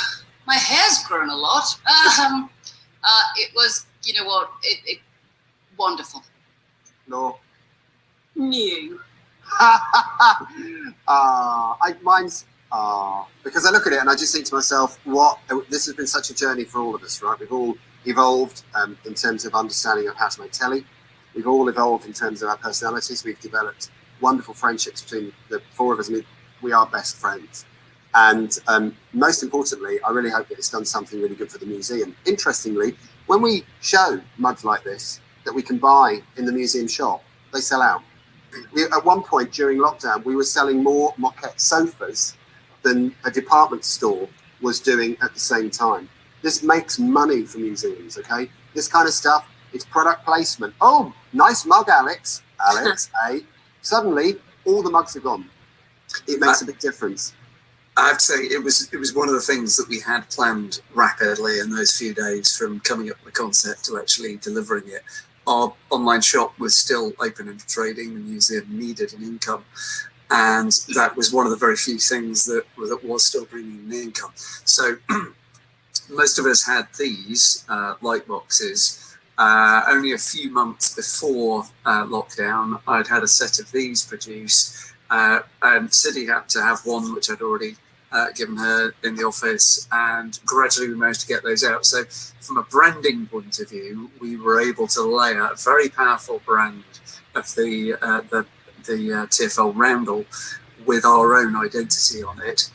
my hair's grown a lot. It was, you know what, it wonderful. No. New. Mine's because I look at it and I just think to myself, this has been such a journey for all of us, right? We've all evolved in terms of understanding of how to make telly. We've all evolved in terms of our personalities. We've developed wonderful friendships between the four of us. I mean, we are best friends. And most importantly, I really hope that it's done something really good for the museum. Interestingly, when we show mugs like this that we can buy in the museum shop, they sell out. At one point during lockdown, we were selling more moquette sofas than a department store was doing at the same time. This makes money for museums, okay? This kind of stuff, it's product placement. Oh, nice mug, Alex. Alex, eh? Suddenly, all the mugs are gone. It makes a big difference. I have to say, it was one of the things that we had planned rapidly in those few days from coming up with the concept to actually delivering it. Our online shop was still open and trading. The museum needed an income. And that was one of the very few things that was still bringing in income. So most of us had these light boxes. Only a few months before lockdown, I'd had a set of these produced. And Siddy had to have one, which I'd already given her in the office, and gradually we managed to get those out. So from a branding point of view, we were able to lay out a very powerful brand of the TFL roundel with our own identity on it.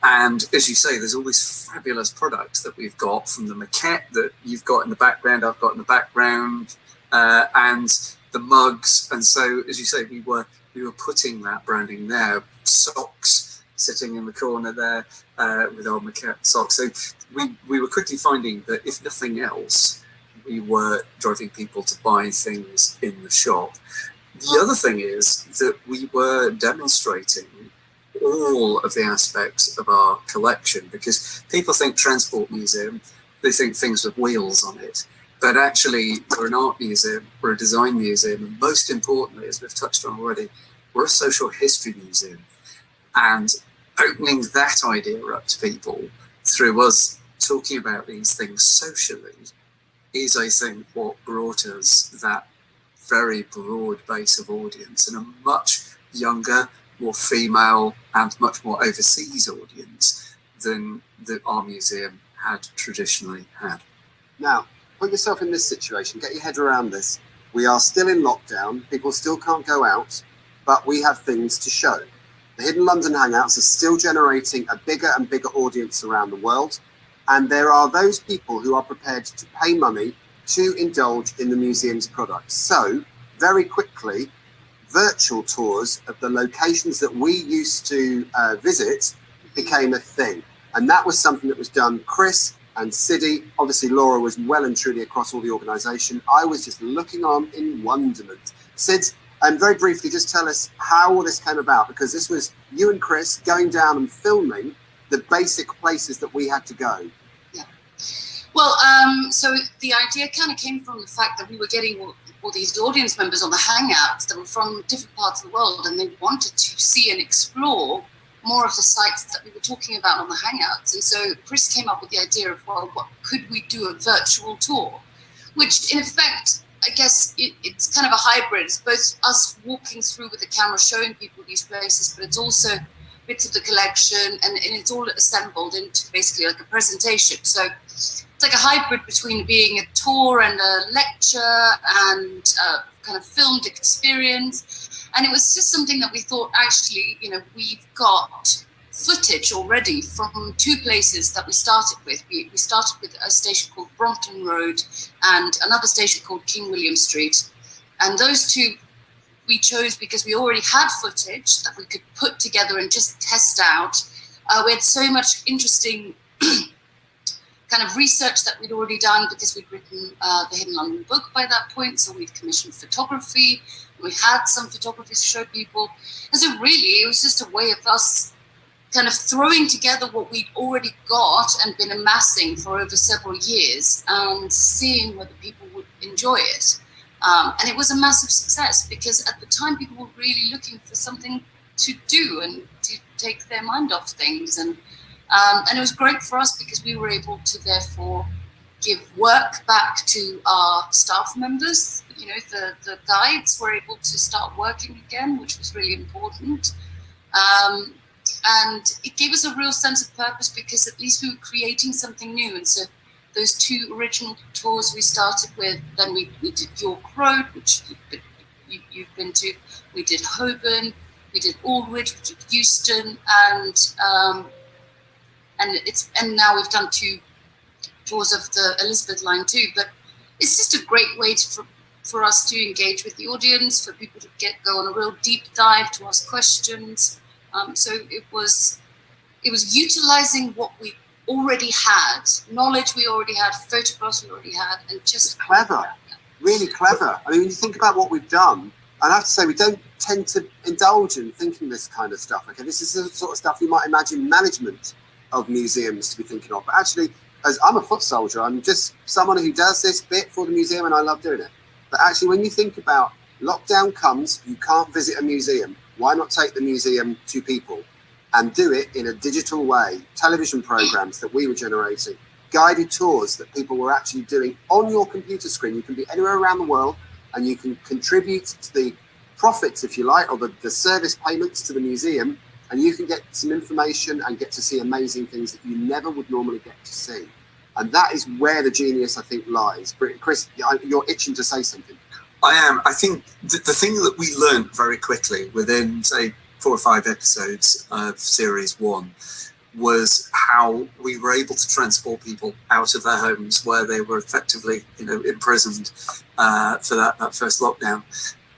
And as you say, there's all this fabulous product that we've got, from the maquette that you've got in the background, I've got in the background, and the mugs. And so, as you say, we were putting that branding there. Socks sitting in the corner there with our maquette socks. So we were quickly finding that if nothing else, we were driving people to buy things in the shop. The other thing is that we were demonstrating all of the aspects of our collection, because people think transport museum, they think things with wheels on it. But actually, we're an art museum, we're a design museum, and most importantly, as we've touched on already, we're a social history museum. And opening that idea up to people through us talking about these things socially is, I think, what brought us that very broad base of audience, and a much younger, more female and much more overseas audience than our museum had traditionally had. Now, put yourself in this situation, get your head around this. We are still in lockdown, people still can't go out, but we have things to show. The Hidden London Hangouts are still generating a bigger and bigger audience around the world, and there are those people who are prepared to pay money to indulge in the museum's products. So, very quickly, virtual tours of the locations that we used to visit became a thing. And that was something that was done. Chris and Siddy, obviously Laura was well and truly across all the organisation. I was just looking on in wonderment. Sid, and very briefly, just tell us how all this came about, because this was you and Chris going down and filming the basic places that we had to go. Yeah. Well, so the idea kind of came from the fact that we were getting all these audience members on the Hangouts that were from different parts of the world, and they wanted to see and explore more of the sites that we were talking about on the Hangouts. And so Chris came up with the idea of, well, what could we do a virtual tour? Which in effect I guess it's kind of a hybrid. It's both us walking through with the camera, showing people these places, but it's also bits of the collection, and it's all assembled into basically like a presentation. So it's like a hybrid between being a tour and a lecture and a kind of filmed experience. And it was just something that we thought, actually, you know, we've got footage already from two places that we started with. We started with a station called Brompton Road and another station called King William Street. And those two we chose because we already had footage that we could put together and just test out. We had so much interesting kind of research that we'd already done because we'd written the Hidden London book by that point. So we'd commissioned photography. We had some photography to show people. And so really it was just a way of us kind of throwing together what we'd already got and been amassing for over several years and seeing whether people would enjoy it. And it was a massive success because at the time people were really looking for something to do and to take their mind off things. And it was great for us because we were able to therefore give work back to our staff members. You know, the guides were able to start working again, which was really important. And it gave us a real sense of purpose because at least we were creating something new. And so those two original tours we started with, then we did York Road, which you've been to. We did Holborn, we did Aldwych, we did Euston, and now we've done two tours of the Elizabeth line too. But it's just a great way for us to engage with the audience, for people to go on a real deep dive, to ask questions. So it was utilizing what we already had, knowledge we already had, photographs we already had, and just clever, really clever. I mean, when you think about what we've done, and I have to say, we don't tend to indulge in thinking this kind of stuff. Okay, this is the sort of stuff you might imagine management of museums to be thinking of. But actually, as I'm a foot soldier, I'm just someone who does this bit for the museum, and I love doing it. But actually, when you think about lockdown comes, you can't visit a museum. Why not take the museum to people and do it in a digital way? Television programs that we were generating, guided tours that people were actually doing on your computer screen. You can be anywhere around the world and you can contribute to the profits, if you like, or the service payments to the museum, and you can get some information and get to see amazing things that you never would normally get to see. And that is where the genius, I think, lies. Chris, you're itching to say something. I am. I think the thing that we learned very quickly within, say, 4 or 5 episodes of series 1 was how we were able to transport people out of their homes where they were effectively, imprisoned for that first lockdown.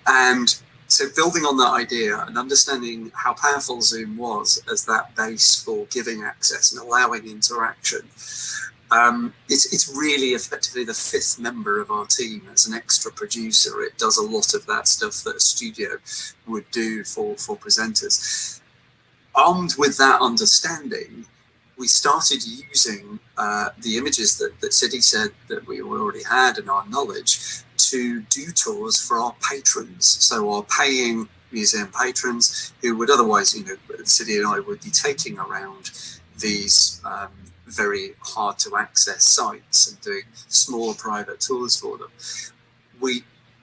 And so building on that idea and understanding how powerful Zoom was as that base for giving access and allowing interaction, it's really effectively the 5th member of our team as an extra producer. It does a lot of that stuff that a studio would do for presenters. Armed with that understanding, we started using the images that Sidi said that we already had and our knowledge to do tours for our patrons. So our paying museum patrons who would otherwise, Sidi and I would be taking around these very hard to access sites and doing small private tours for them.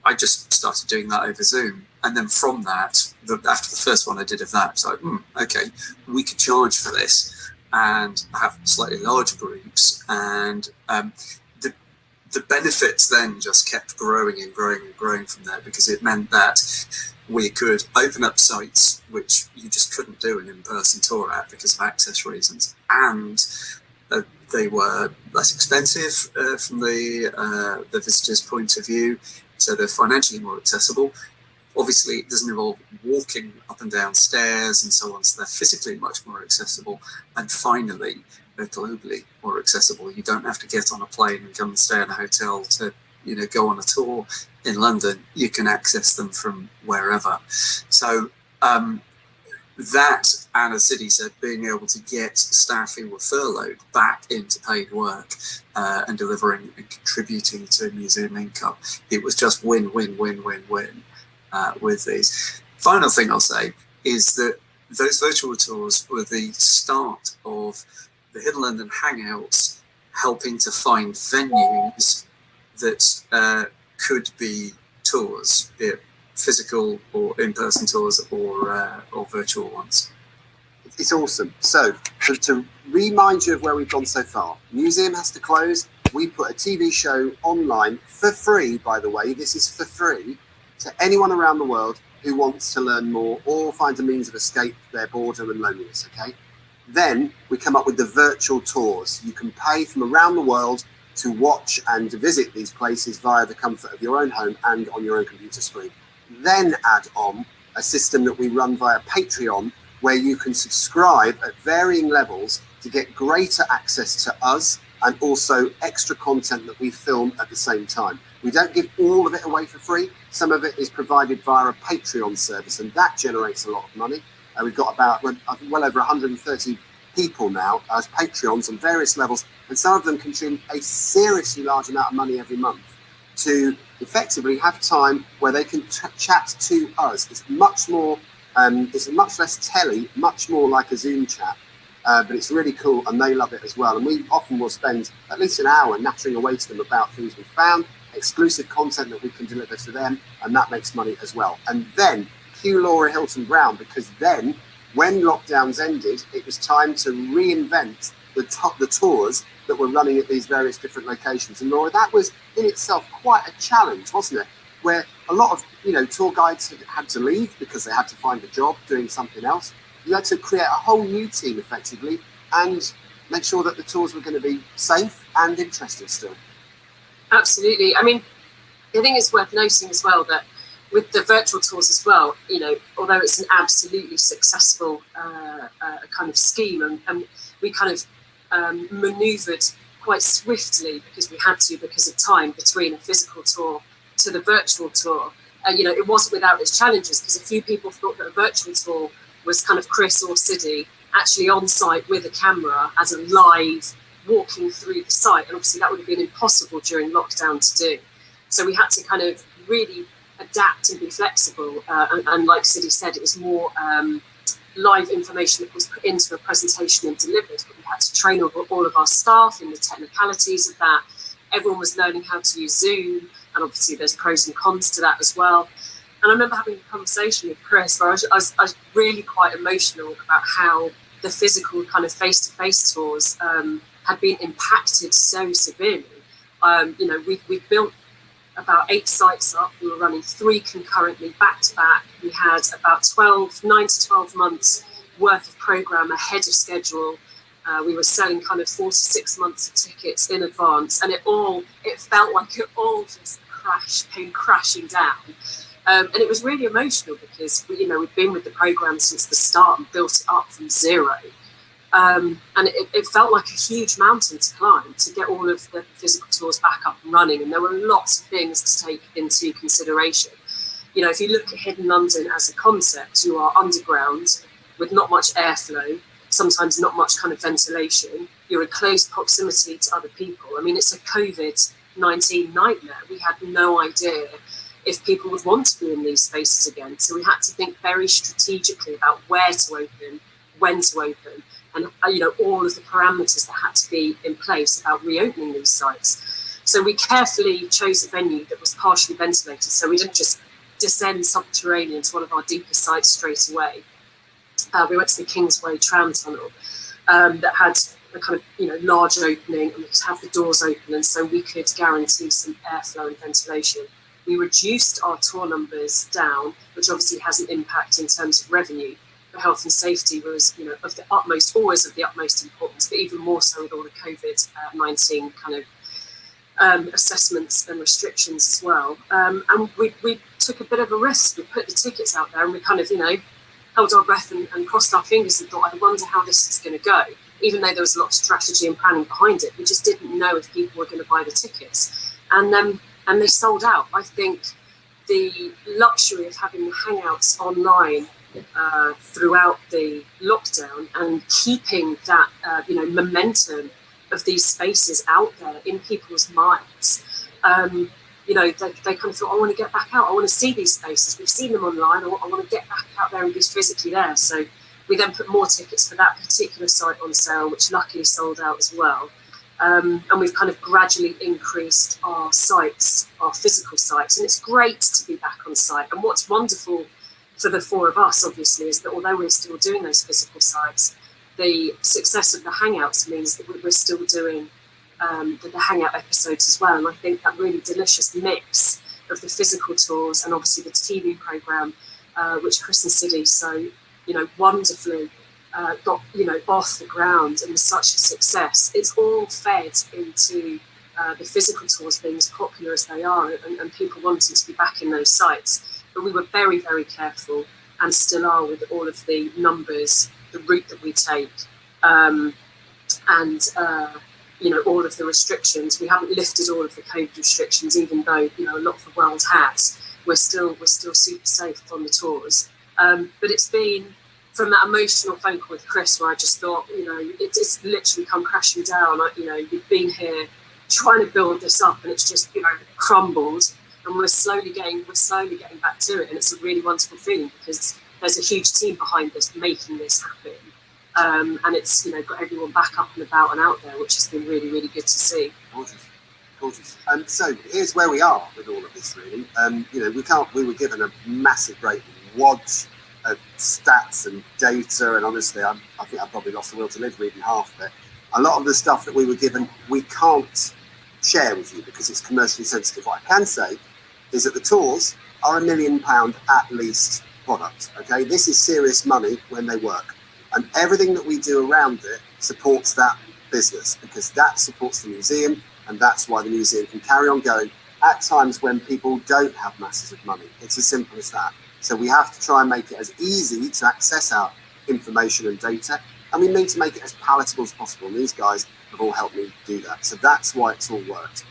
I just started doing that over Zoom. And then from that, after the first one I did of that, I was like, okay, we could charge for this and have slightly larger groups. And the benefits then just kept growing and growing and growing from there, because it meant that we could open up sites which you just couldn't do an in-person tour at because of access reasons. And they were less expensive from the visitor's point of view, so they're financially more accessible. Obviously, it doesn't involve walking up and down stairs and so on, so they're physically much more accessible. And finally, they're globally more accessible. You don't have to get on a plane and come and stay in a hotel to, go on a tour in London. You can access them from wherever. So that, and as Sidi said, being able to get staff who were furloughed back into paid work and delivering and contributing to museum income, it was just win, win, win, win, win with these. Final thing I'll say is that those virtual tours were the start of the Hidden London Hangouts helping to find venues that could be tours, be it physical or in-person tours or virtual ones. It's awesome. So to remind you of where we've gone so far, museum has to close. We put a TV show online for free, by the way. This is for free to anyone around the world who wants to learn more or find a means of escape their boredom and loneliness, okay? Then we come up with the virtual tours. You can pay from around the world to watch and to visit these places via the comfort of your own home and on your own computer screen. Then add on a system that we run via Patreon, where you can subscribe at varying levels to get greater access to us and also extra content that we film at the same time. We don't give all of it away for free. Some of it is provided via a Patreon service, and that generates a lot of money. We've got about well over 130 people now as Patreons on various levels, and some of them contribute a seriously large amount of money every month to effectively have time where they can chat to us. It's much more, it's much less telly, much more like a Zoom chat. But it's really cool, and they love it as well. And we often will spend at least an hour nattering away to them about things we've found, exclusive content that we can deliver to them, and that makes money as well. And then cue Laura Hilton Brown, because then when lockdowns ended, it was time to reinvent the tours that were running at these various different locations. And Laura, that was in itself quite a challenge, wasn't it? Where a lot of tour guides had to leave because they had to find a job doing something else. You had to create a whole new team effectively and make sure that the tours were going to be safe and interesting still. Absolutely. I mean, I think it's worth noting as well that with the virtual tours as well, although it's an absolutely successful kind of scheme, and we kind of manoeuvred quite swiftly because we had to, because of time, between a physical tour to the virtual tour. It wasn't without its challenges, because a few people thought that a virtual tour was kind of Chris or Siddy actually on site with a camera as a live walking through the site. And obviously that would have been impossible during lockdown to do. So we had to kind of really adapt and be flexible. And like Siddy said, it was more live information that was put into a presentation and delivered. But we had to train all of our staff in the technicalities of that. Everyone was learning how to use Zoom. And obviously there's pros and cons to that as well. And I remember having a conversation with Chris where I was really quite emotional about how the physical kind of face-to-face tours had been impacted so severely. We built about 8 sites up. We were running 3 concurrently, back-to-back. We had about 9 to 12 months worth of programme ahead of schedule. We were selling kind of 4 to 6 months of tickets in advance, and it felt like it all just came crashing down. And it was really emotional because we'd been with the programme since the start and built it up from zero. And it felt like a huge mountain to climb to get all of the physical tours back up and running. And there were lots of things to take into consideration. If you look at Hidden London as a concept, you are underground with not much airflow, sometimes not much kind of ventilation. You're in close proximity to other people. I mean, it's a COVID-19 nightmare. We had no idea if people would want to be in these spaces again. So we had to think very strategically about where to open, when to open, and all of the parameters that had to be in place about reopening these sites. So we carefully chose a venue that was partially ventilated, so we didn't just descend subterranean to one of our deepest sites straight away. We went to the Kingsway tram tunnel that had a kind of large opening, and we could have the doors open, and so we could guarantee some airflow and ventilation. We reduced our tour numbers down, which obviously has an impact in terms of revenue. But health and safety was, always of the utmost importance, but even more so with all the COVID-19 kind of assessments and restrictions as well. And we took a bit of a risk. We put the tickets out there, and we kind of, held our breath and crossed our fingers and thought, I wonder how this is going to go. Even though there was a lot of strategy and planning behind it, we just didn't know if people were going to buy the tickets. And they sold out. I think the luxury of having the Hangouts online throughout the lockdown and keeping that momentum of these spaces out there in people's minds, they kind of thought, I want to get back out. I want to see these spaces. We've seen them online. I want to get back out there and be physically there. So we then put more tickets for that particular site on sale, which luckily sold out as well. And we've kind of gradually increased our sites, our physical sites, and it's great to be back on site. And what's wonderful for the four of us, obviously, is that although we're still doing those physical sites, the success of the Hangouts means that we're still doing the Hangout episodes as well. And I think that really delicious mix of the physical tours and obviously the TV programme, which Chris and Siddy so, wonderfully got, off the ground and was such a success. It's all fed into the physical tours being as popular as they are and people wanting to be back in those sites. But we were very, very careful and still are with all of the numbers, the route that we take, and all of the restrictions. We haven't lifted all of the COVID restrictions, even though a lot of the world has. We're still super safe on the tours. But it's been from that emotional phone call with Chris, where I just thought, it's literally come crashing down. You've been here trying to build this up, and it's just crumbled. And we're slowly getting back to it, and it's a really wonderful feeling because there's a huge team behind this making this happen. And it's got everyone back up and about and out there, which has been really, really good to see. Gorgeous. So here's where we are with all of this, really. We were given a massive great wad of stats and data, and honestly, I think I probably lost the will to live reading half of it. A lot of the stuff that we were given, we can't share with you because it's commercially sensitive. What I can say is that the tours are £1 million at least product. Okay, this is serious money when they work. And everything that we do around it supports that business because that supports the museum, and that's why the museum can carry on going at times when people don't have masses of money. It's as simple as that. So we have to try and make it as easy to access our information and data, and we need to make it as palatable as possible. And these guys have all helped me do that. So that's why it's all worked.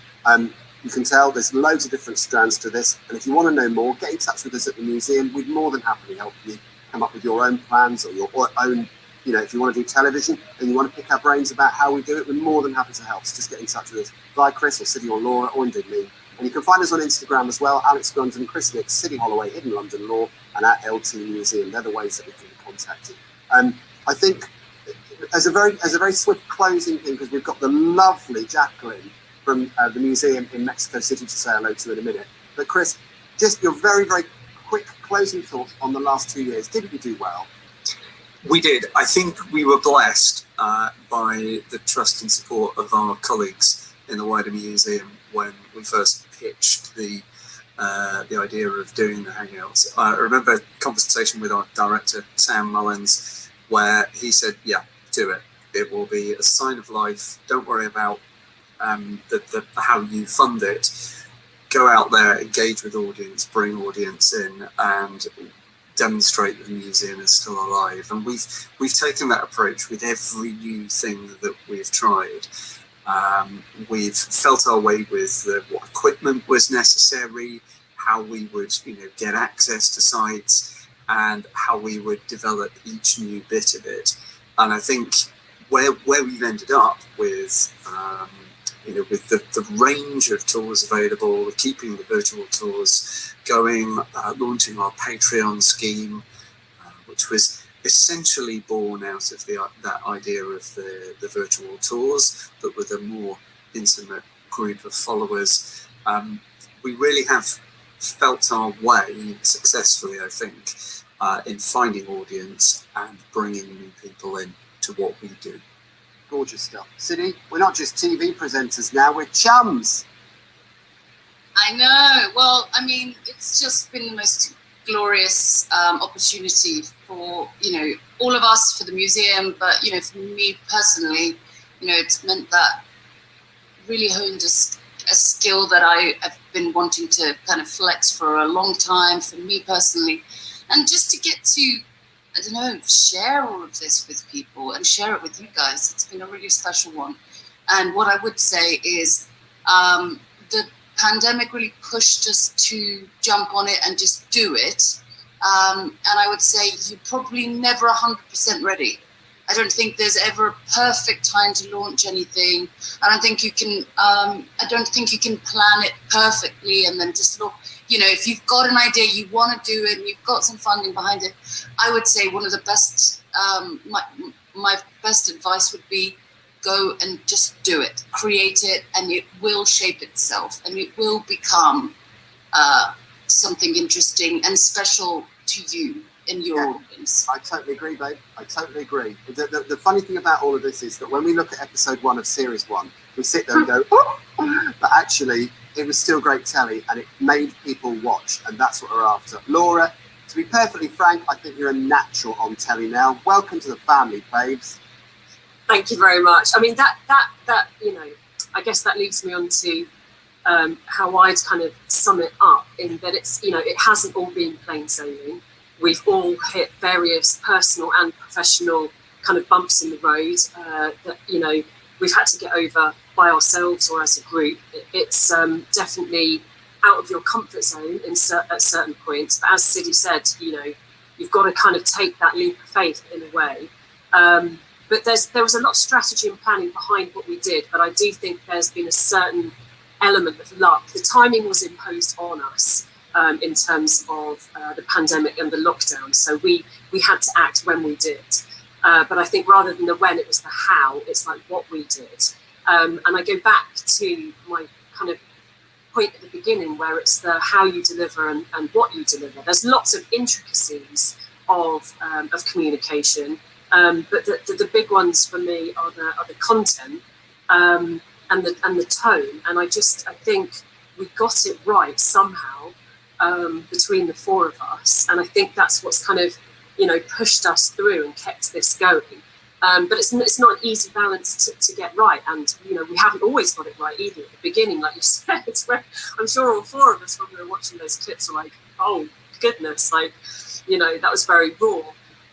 You can tell there's loads of different strands to this. And if you want to know more, get in touch with us at the museum. We'd more than happily help you come up with your own plans or your own, if you want to do television and you want to pick our brains about how we do it, we're more than happy to help. So just get in touch with us via Chris or Siddy or Laura or indeed me. And you can find us on Instagram as well, Alex Grundon, Chris Nick, Siddy Holloway, Hidden London Law, and at LT Museum. They're the ways that we can contact you. I think as a very swift closing thing, because we've got the lovely Jacqueline from the museum in Mexico City to say hello to in a minute. But Chris, just your very, very quick closing thoughts on the last 2 years. Did we do well? We did. I think we were blessed by the trust and support of our colleagues in the wider museum when we first pitched the idea of doing the Hangouts. I remember a conversation with our director, Sam Mullins, where he said, yeah, do it. It will be a sign of life. Don't worry about how you fund it. Go out there, engage with audience, bring audience in, and demonstrate that the museum is still alive. And we've taken that approach with every new thing that we've tried. We've felt our way with what equipment was necessary, how we would get access to sites, and how we would develop each new bit of it. And I think where we've ended up with with the range of tours available, keeping the virtual tours going, launching our Patreon scheme, which was essentially born out of that idea of the virtual tours, but with a more intimate group of followers. We really have felt our way successfully, I think, in finding audience and bringing new people in to what we do. Gorgeous stuff. Siddy, we're not just TV presenters now, we're chums. I know. Well, I mean, it's just been the most glorious opportunity for, all of us, for the museum, but, for me personally, it's meant that really honed a skill that I have been wanting to kind of flex for a long time, for me personally, and just to get to, I don't know, share all of this with people and share it with you guys. It's been a really special one. And what I would say is the pandemic really pushed us to jump on it and just do it. And I would say you're probably never 100% ready. I don't think there's ever a perfect time to launch anything. I don't think you can plan it perfectly and then just look. If you've got an idea, you want to do it, and you've got some funding behind it, I would say one of the best, my best advice would be go and just do it, create it, and it will shape itself, and it will become something interesting and special to you in your audience. I totally agree, babe. I totally agree. The funny thing about all of this is that when we look at episode 1 of series 1, we sit there and go, oh! But actually, it was still great telly, and it made people watch, and that's what we're after. Laura, to be perfectly frank, I think you're a natural on telly now. Welcome to the family, babes. Thank you very much. I mean, that you know, I guess that leads me on to how I'd kind of sum it up, in that it's, you know, it hasn't all been plain sailing. We've all hit various personal and professional kind of bumps in the road that, you know, we've had to get over by ourselves or as a group. It's definitely out of your comfort zone at certain points. But as Siddy said, you know, you've got to kind of take that leap of faith in a way. But there was a lot of strategy and planning behind what we did. But I do think there's been a certain element of luck. The timing was imposed on us in terms of the pandemic and the lockdown. So we had to act when we did. But I think rather than the when, it was the how. It's like what we did. And I go back to my kind of point at the beginning, where it's the how you deliver and what you deliver. There's lots of intricacies of communication, but the big ones for me are the content and the tone. And I think we got it right somehow between the four of us, and I think that's what's kind of, you know, pushed us through and kept this going. But it's not an easy balance to get right, and you know, we haven't always got it right either at the beginning, like you said. Where I'm sure all four of us, when we were watching those clips, were like, "Oh goodness!" Like, you know, that was very raw.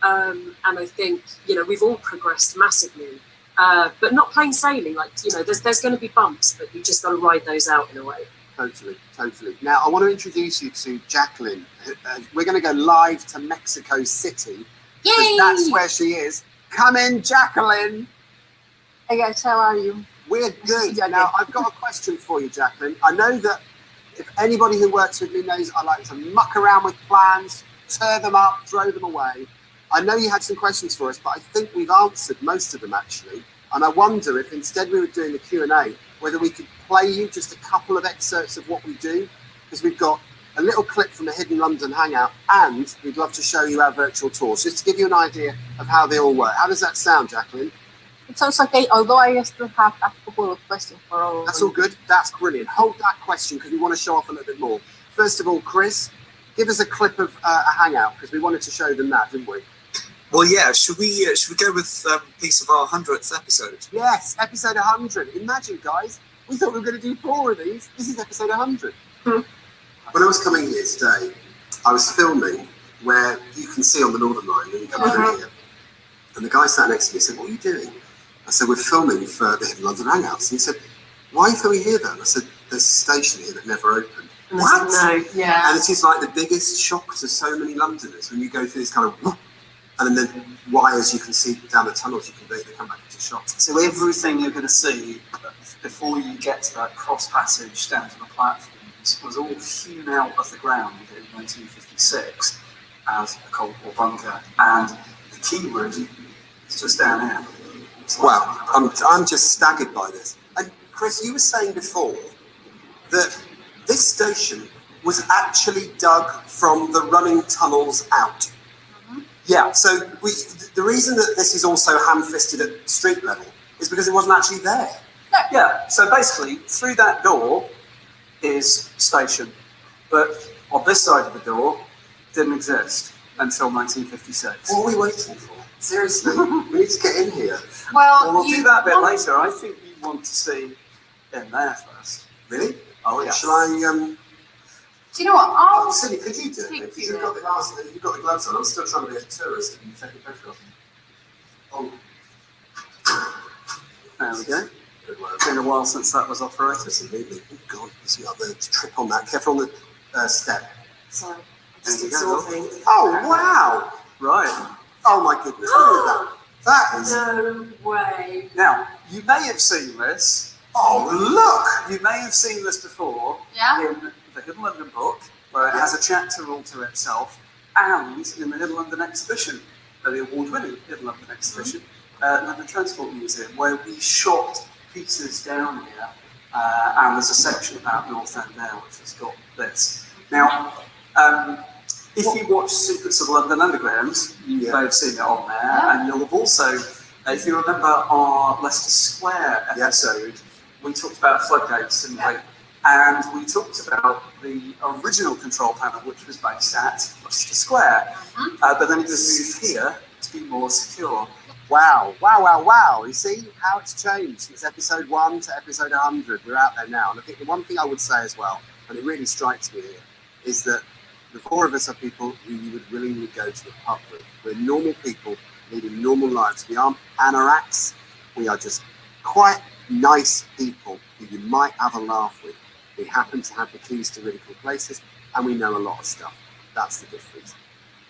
And I think, you know, we've all progressed massively, but not plain sailing. Like, you know, there's going to be bumps, but you just got to ride those out in a way. Totally. Now, I want to introduce you to Jacqueline. We're going to go live to Mexico City. Yay! That's where she is. Come in, Jacqueline. Hey guys, how are you? We're good. Now, I've got a question for you, Jacqueline. I know that if anybody who works with me knows, I like to muck around with plans, tear them up, throw them away. I know you had some questions for us, but I think we've answered most of them, actually. And I wonder if instead we were doing the Q&A, whether we could play you just a couple of excerpts of what we do, because we've got a little clip from the Hidden London Hangout, and we'd love to show you our virtual tours, just to give you an idea of how they all work. How does that sound, Jacqueline? It sounds okay, although I still have a couple of questions for all. That's all good. That's brilliant. Hold that question, because we want to show off a little bit more. First of all, Chris, give us a clip of a Hangout, because we wanted to show them that, didn't we? Well, yeah. Should we go with a piece of our 100th episode? Yes, episode 100. Imagine, guys, we thought we were going to do 4 of these. This is episode 100. When I was coming here today, I was filming where you can see on the Northern Line when you come through here. And the guy sat next to me and said, "What are you doing?" I said, "We're filming for the Hidden London Hangouts." And he said, "Why are you filming here then?" I said, "There's a station here that never opened." What? No, yeah. And it is like the biggest shock to so many Londoners when you go through this kind of, and then wires you can see down the tunnels, you can they come back into shots. So everything you're going to see before you get to that cross passage down to the platforms was all hewn out of the ground in 1956 as a Cold War bunker, and the key room is just down here. Wow, I'm just staggered by this. And Chris, you were saying before that this station was actually dug from the running tunnels out. Yeah, so the reason that this is also ham-fisted at street level is because it wasn't actually there. Yeah, so basically through that door is station, but on this side of the door didn't exist until 1956. What are we waiting for? Seriously, we need to get in here. Well, we'll do that a bit later. I think you want to see in there first. Really? Oh, yeah. Shall I, Do you know what? Cindy, could you do it? Because you've got the gloves on. I'm still trying to be a tourist and take a photo of them. Oh. There we go. Good work. It's been a while since that was operated. Absolutely. Oh, God, there's another trip on that. Careful on the step. Sorry, There you just go. absorbing. Oh, wow. Right. Oh, my goodness. Look at that. That is... No way. Now, you may have seen this. Oh, look. You may have seen this before Yeah. in the Hidden London book, where it has a chapter all to itself, and in the Hidden London exhibition, the award-winning Hidden London exhibition. London Transport Museum, where we shot pieces down here, and there's a section about North End there which has got this. Now, if you watch Secrets of London Underground, you may have seen it on there, and you'll have also, if you remember our Leicester Square episode, we talked about floodgates, didn't we? And we talked about the original control panel, which was based at Leicester Square, but then it was moved here to be more secure. Wow, wow, wow, wow. You see how it's changed. It's episode 1 to episode 100. We're out there now. And I think the one thing I would say as well, and it really strikes me here, is that the 4 of us are people who you would willingly go to the pub with. We're normal people leading normal lives. We aren't anoraks. We are just quite nice people who you might have a laugh with. We happen to have the keys to really cool places, and we know a lot of stuff. That's the difference.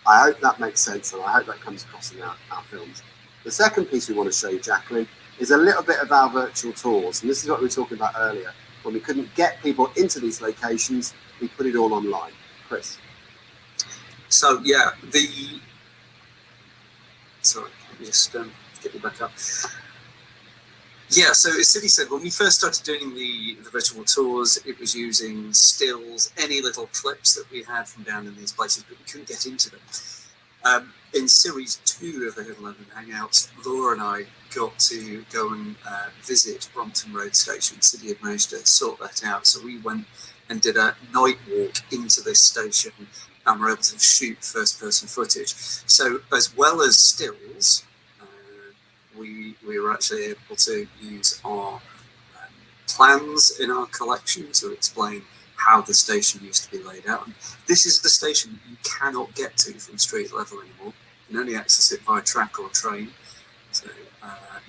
I hope that makes sense, and I hope that comes across in our films. The second piece we want to show you, Jacqueline, is a little bit of our virtual tours. And this is what we were talking about earlier. When we couldn't get people into these locations, we put it all online. Chris. So, yeah, sorry, just get me back up. Yeah, so as Cindy said, when we first started doing the virtual tours, it was using stills, any little clips that we had from down in these places, but we couldn't get into them. In series 2 of the Hidden London Hangouts, Laura and I got to go and visit Brompton Road Station. City had managed to sort that out, so we went and did a night walk into this station and were able to shoot first-person footage. So as well as stills, we were actually able to use our plans in our collection to explain how the station used to be laid out. And this is the station you cannot get to from street level anymore. You can only access it by track or train. So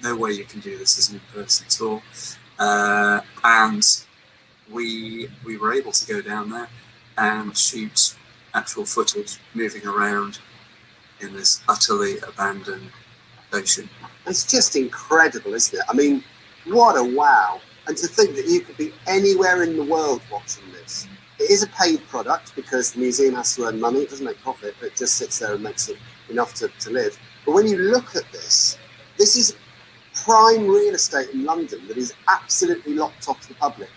no way you can do this as an in-person tour. And we were able to go down there and shoot actual footage moving around in this utterly abandoned station. It's just incredible, isn't it? I mean, what a wow. And to think that you could be anywhere in the world watching this. It is a paid product because the museum has to earn money. It doesn't make profit, but it just sits there and makes it enough to live. But when you look at this is prime real estate in London that is absolutely locked off to the public.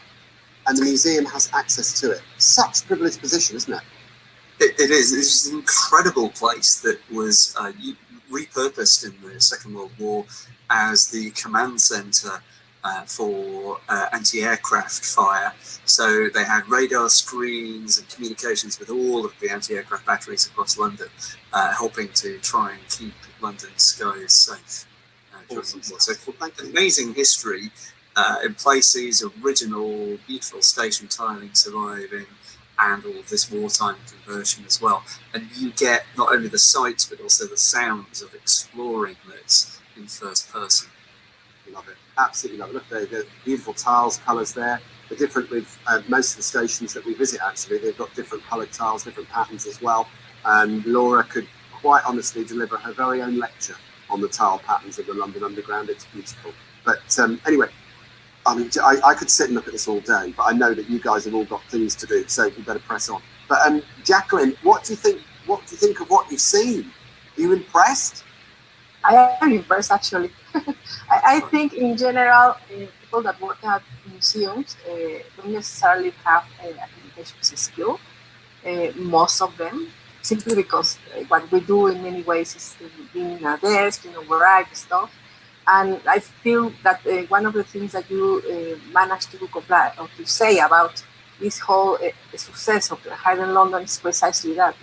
And the museum has access to it. Such a privileged position, isn't it? It is. It's an incredible place that was repurposed in the Second World War as the command centre for anti-aircraft fire. So they had radar screens and communications with all of the anti-aircraft batteries across London, helping to try and keep London's skies safe. Awesome. So amazing history in places, original, beautiful station tiling surviving, and all of this wartime conversion as well. And you get not only the sights, but also the sounds of exploring this in first person. Love it. Absolutely love it. Look, the beautiful tiles, colours there. They're different with most of the stations that we visit, actually. They've got different coloured tiles, different patterns as well. And Laura could quite honestly deliver her very own lecture on the tile patterns of the London Underground. It's beautiful. But anyway, I mean, I could sit and look at this all day, but I know that you guys have all got things to do, so we better press on. But Jacqueline, what do you think? What do you think of what you've seen? Are you impressed? I am impressed, actually. I think, in general, people that work at museums don't necessarily have a communications skill. Most of them, simply because what we do in many ways is being a desk, we write stuff. And I feel that one of the things that you managed to comply or to say about this whole success of Hidden London is precisely that,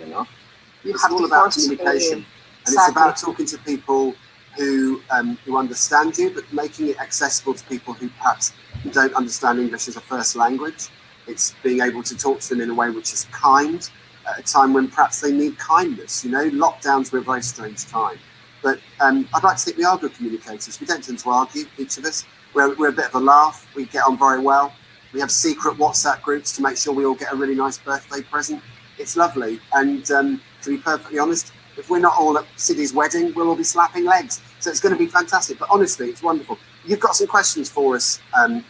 It's all about communication. And it's about talking to people who understand you, but making it accessible to people who perhaps don't understand English as a first language. It's being able to talk to them in a way which is kind, at a time when perhaps they need kindness. Lockdowns were a very strange time. But I'd like to think we are good communicators. We don't tend to argue, each of us. We're a bit of a laugh. We get on very well. We have secret WhatsApp groups to make sure we all get a really nice birthday present. It's lovely. And to be perfectly honest, if we're not all at Siddy's wedding, we'll all be slapping legs. So it's going to be fantastic. But honestly, it's wonderful. You've got some questions for us,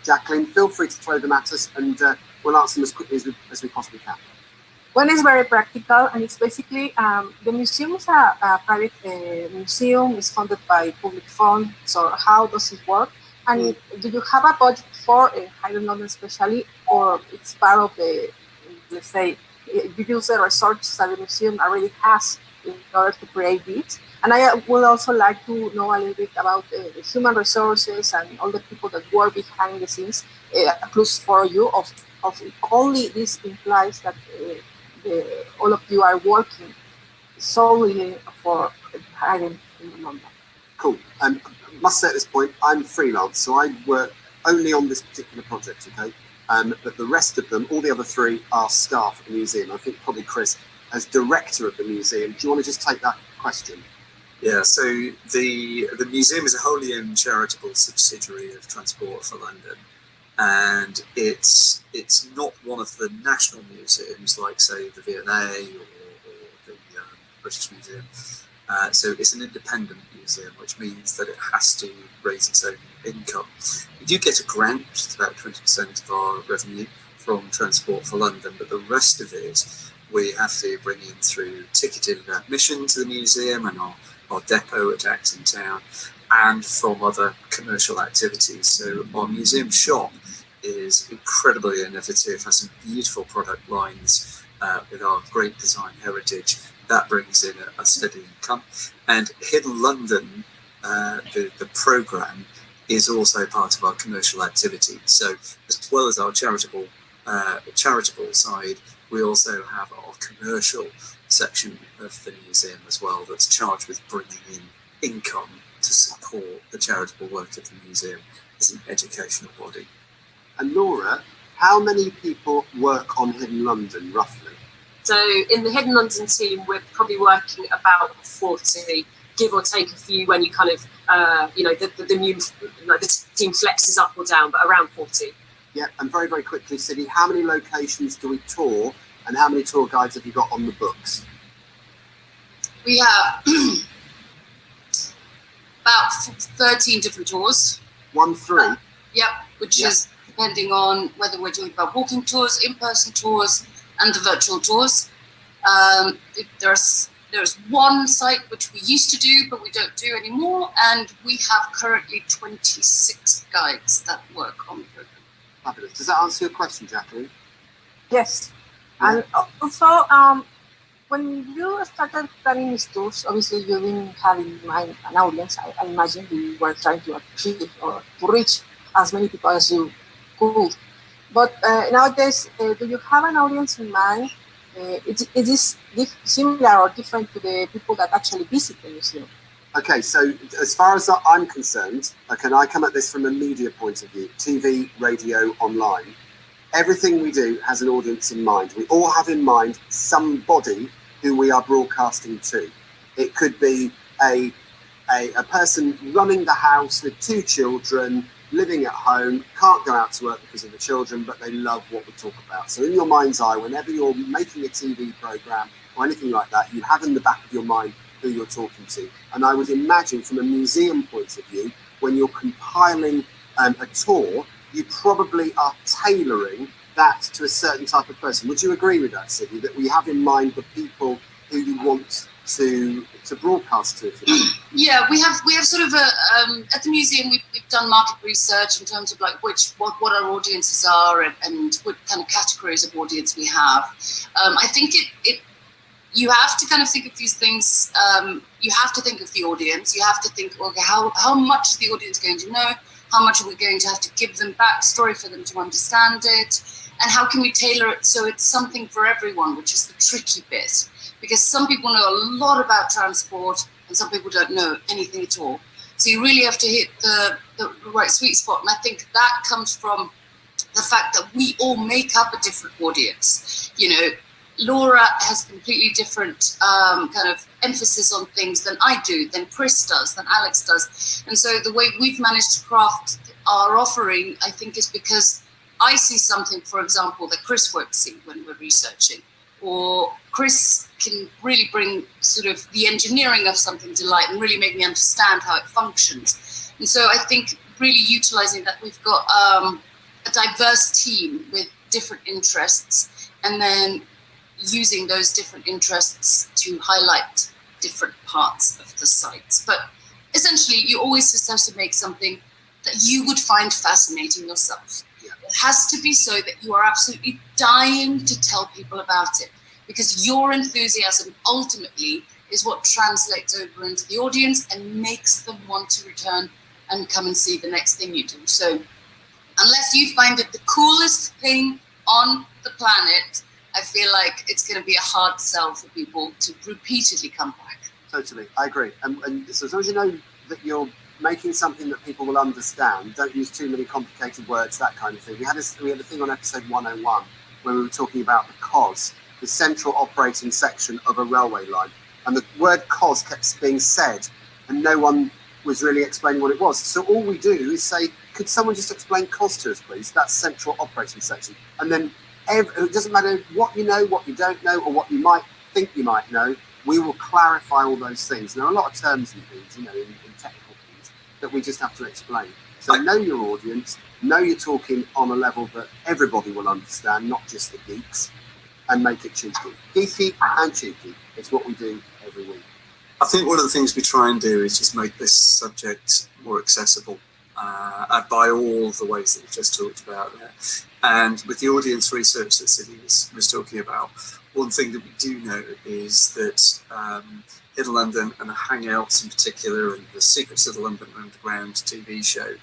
Jacqueline. Feel free to throw them at us, and we'll answer them as quickly as we possibly can. One is very practical, and it's basically the museum is a private museum. It's funded by public funds. So how does it work? And do you have a budget for Hidden London especially, or it's part of the, let's say, you use the resources that the museum already has in order to create it? And I would also like to know a little bit about the human resources and all the people that work behind the scenes, plus for you of only this implies that all of you are working solely for Hidden in London. Cool. Must say at this point, I'm freelance, so I work only on this particular project, okay? But the rest of them, all the other three, are staff at the museum. I think probably Chris, as director of the museum, do you want to just take that question? Yeah, so the museum is a wholly owned charitable subsidiary of Transport for London, and it's not one of the national museums like, say, the V&A or the British Museum. So it's an independent museum, which means that it has to raise its own income. We do get a grant, it's about 20% of our revenue from Transport for London, but the rest of it we have to bring in through ticketed admission to the museum and our depot at Acton Town, and from other commercial activities. So our museum shop is incredibly innovative, has some beautiful product lines with our great design heritage. That brings in a steady income. And Hidden London, the programme, is also part of our commercial activity. So as well as our charitable side, we also have our commercial section of the museum as well that's charged with bringing in income to support the charitable work of the museum as an educational body. And Laura, how many people work on Hidden London, roughly? So in the Hidden London team, we're probably working about 40, give or take a few when you kind of, the team flexes up or down, but around 40. Yeah, and very, very quickly, Sidney, how many locations do we tour and how many tour guides have you got on the books? We have about 13 different tours. 13? Yep, which is depending on whether we're doing about walking tours, in-person tours, and the virtual tours. There's one site which we used to do, but we don't do anymore, and we have currently 26 guides that work on the program. Fabulous. Does that answer your question, Jacqueline? Yes. Yeah. And also, when you started planning these tours, obviously you didn't have in mind an audience. I imagine you were trying to achieve or to reach as many people as you could. But nowadays, do you have an audience in mind? It is similar or different to the people that actually visit the museum? Okay, so as far as I'm concerned, and I come at this from a media point of view, TV, radio, online, everything we do has an audience in mind. We all have in mind somebody who we are broadcasting to. It could be a person running the house with 2 children, living at home, can't go out to work because of the children, but they love what we talk about. So in your mind's eye, whenever you're making a TV programme or anything like that, you have in the back of your mind who you're talking to. And I would imagine from a museum point of view, when you're compiling a tour, you probably are tailoring that to a certain type of person. Would you agree with that, Sidney, that we have in mind the people who you want to broadcast to? Yeah, we have sort of at the museum we've done market research in terms of like what our audiences are and what kind of categories of audience we have. I think you have to kind of think of these things. You have to think of the audience. You have to think, okay, how much is the audience going to know? How much are we going to have to give them backstory for them to understand it? And how can we tailor it so it's something for everyone, which is the tricky bit. Because some people know a lot about transport and some people don't know anything at all. So you really have to hit the right sweet spot. And I think that comes from the fact that we all make up a different audience. You know, Laura has completely different kind of emphasis on things than I do, than Chris does, than Alex does. And so the way we've managed to craft our offering, I think, is because I see something, for example, that Chris won't see when we're researching. Or Chris can really bring sort of the engineering of something to light and really make me understand how it functions. And so I think really utilizing that we've got a diverse team with different interests, and then using those different interests to highlight different parts of the site. But essentially, you always just have to make something that you would find fascinating yourself. It has to be so that you are absolutely dying to tell people about it, because your enthusiasm ultimately is what translates over into the audience and makes them want to return and come and see the next thing you do. So unless you find it the coolest thing on the planet, I feel like it's going to be a hard sell for people to repeatedly come back. Totally, I agree. And so as long as you know that you're making something that people will understand, don't use too many complicated words, that kind of thing. We had a thing on episode 101 where we were talking about the COS, the central operating section of a railway line. And the word COS kept being said and no one was really explaining what it was. So all we do is say, could someone just explain COS to us, please? That's central operating section. And then it doesn't matter what you know, what you don't know, or what you might think you might know, we will clarify all those things. And there are a lot of terms and things, in technical things that we just have to explain. So know your audience, know you're talking on a level that everybody will understand, not just the geeks, and make it cheeky. Geeky and cheeky. It's what we do every week. I think one of the things we try and do is just make this subject more accessible by all the ways that we've just talked about there. And with the audience research that Cindy was talking about, one thing that we do know is that Hidden London and the Hangouts in particular, and the Secrets of the London Underground TV show,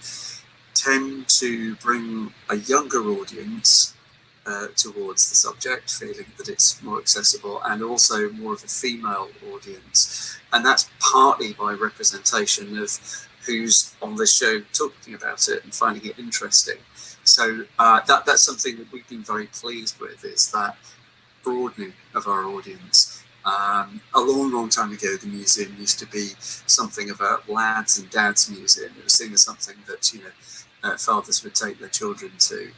tend to bring a younger audience towards the subject, feeling that it's more accessible, and also more of a female audience. And that's partly by representation of who's on this show talking about it and finding it interesting. So that's something that we've been very pleased with, is that broadening of our audience. A long time ago, the museum used to be something of a lads and dads museum. It was seen as something that fathers would take their children to.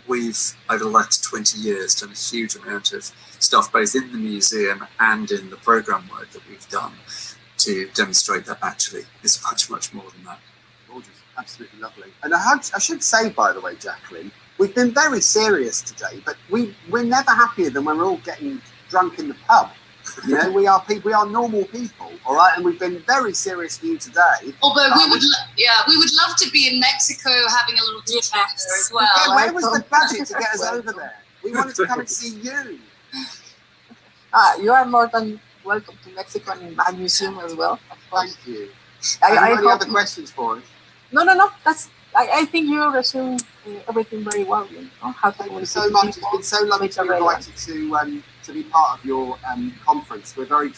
We've, over the last 20 years, done a huge amount of stuff, both in the museum and in the programme work that we've done, to demonstrate that actually it's much more than that. Gorgeous, absolutely lovely. And I should say, by the way, Jacqueline, we've been very serious today, but we're never happier than when we're all getting drunk in the pub. We are people, we are normal people, all right? And we've been very serious for you today. Although we would love to be in Mexico having a little dinner as well. Yeah, where was the budget to get us over there? We wanted to come and see you. You are more than welcome to Mexico and my museum as well. Thank you. Any other questions for us? No. I think you resume everything very well. Thank you so much. It's been so lovely to be invited to be part of your conference. We're very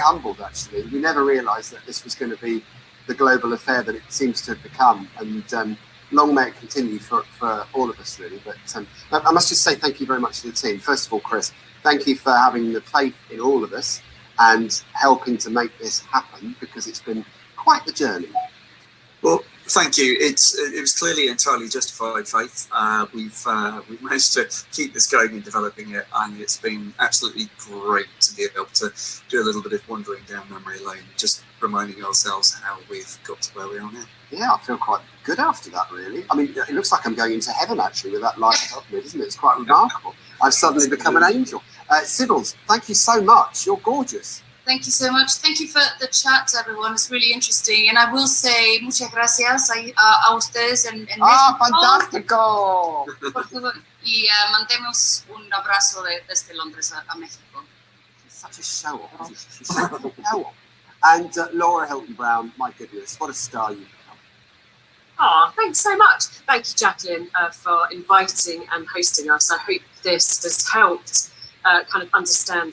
humbled, actually. We never realised that this was going to be the global affair that it seems to have become, and long may it continue for all of us, really. But I must just say thank you very much to the team. First of all, Chris, thank you for having the faith in all of us and helping to make this happen, because it's been quite the journey. Well, thank you. It was clearly entirely justified faith. We've managed to keep this going and developing it, and it's been absolutely great to be able to do a little bit of wandering down memory lane, just reminding ourselves how we've got to where we are now. Yeah, I feel quite good after that, really. I mean, it looks like I'm going into heaven, actually, with that light above me, isn't it? It's quite remarkable. I've suddenly become an angel. Sibbles, thank you so much. You're gorgeous. Thank you so much. Thank you for the chat, everyone. It's really interesting. And I will say muchas gracias a ustedes en México. ¡Fantástico! Y mandemos un abrazo desde Londres a México. She's such a show-off. She's such a show-off. And Laura Hilton-Brown, my goodness, what a star you've become. Oh, thanks so much. Thank you, Jacqueline, for inviting and hosting us. I hope this has helped kind of understand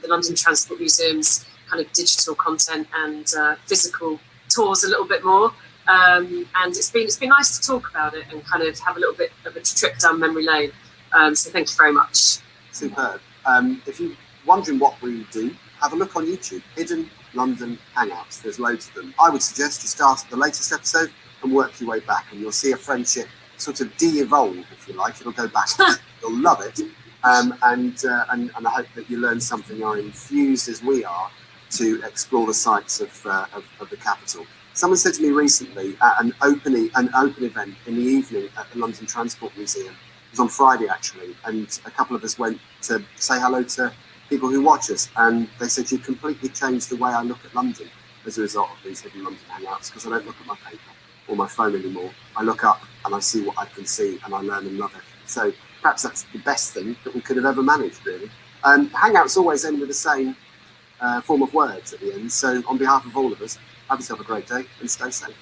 the London Transport Museum's kind of digital content and physical tours a little bit more. And it's been nice to talk about it and kind of have a little bit of a trip down memory lane. So thank you very much. Superb. If you're wondering what we do, have a look on YouTube, Hidden London Hangouts. There's loads of them. I would suggest you start at the latest episode and work your way back, and you'll see a friendship sort of de-evolve, if you like. It'll go back. You'll love it. And I hope that you learn something, or infused as we are, to explore the sites of the capital. Someone said to me recently at an open event in the evening at the London Transport Museum, It was on Friday actually, and a couple of us went to say hello to people who watch us, and they said, you've completely changed the way I look at London as a result of these Hidden London Hangouts, because I don't look at my paper or my phone anymore. I look up and I see what I can see, and I learn and love it. So perhaps that's the best thing that we could have ever managed, really. Hangouts always end with the same form of words at the end. So on behalf of all of us, have yourself a great day and stay safe.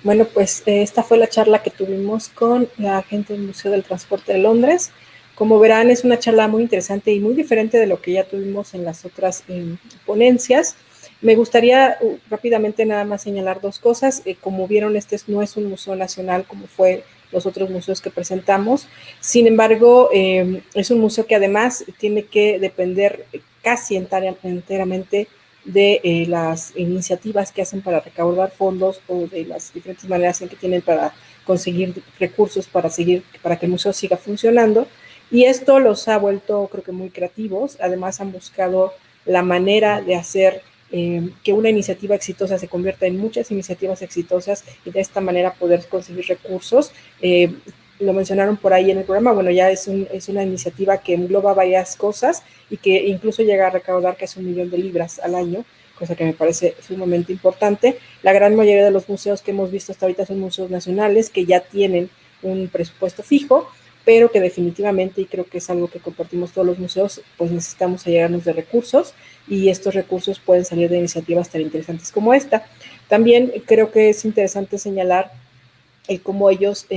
Bueno, pues esta fue la charla que tuvimos con la gente del Museo del Transporte de Londres. Como verán, es una charla muy interesante y muy diferente de lo que ya tuvimos en las otras ponencias. Me gustaría rápidamente nada más señalar dos cosas. Como vieron, este no es un museo nacional como fue los otros museos que presentamos. Sin embargo, es un museo que además tiene que depender casi enteramente de las iniciativas que hacen para recaudar fondos o de las diferentes maneras en que tienen para conseguir recursos para que el museo siga funcionando. Y esto los ha vuelto, creo que, muy creativos. Además, han buscado la manera de hacer que una iniciativa exitosa se convierta en muchas iniciativas exitosas y de esta manera poder conseguir recursos. Lo mencionaron por ahí en el programa, bueno, ya es una iniciativa que engloba varias cosas y que incluso llega a recaudar casi 1 millón de libras al año, cosa que me parece sumamente importante. La gran mayoría de los museos que hemos visto hasta ahorita son museos nacionales que ya tienen un presupuesto fijo, pero que definitivamente, y creo que es algo que compartimos todos los museos, pues necesitamos allegarnos de recursos, y estos recursos pueden salir de iniciativas tan interesantes como esta. También creo que es interesante señalar cómo ellos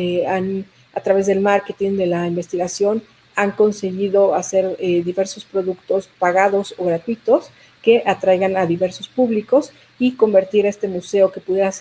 a través del marketing, de la investigación, han conseguido hacer diversos productos pagados o gratuitos que atraigan a diversos públicos y convertir este museo que pudiera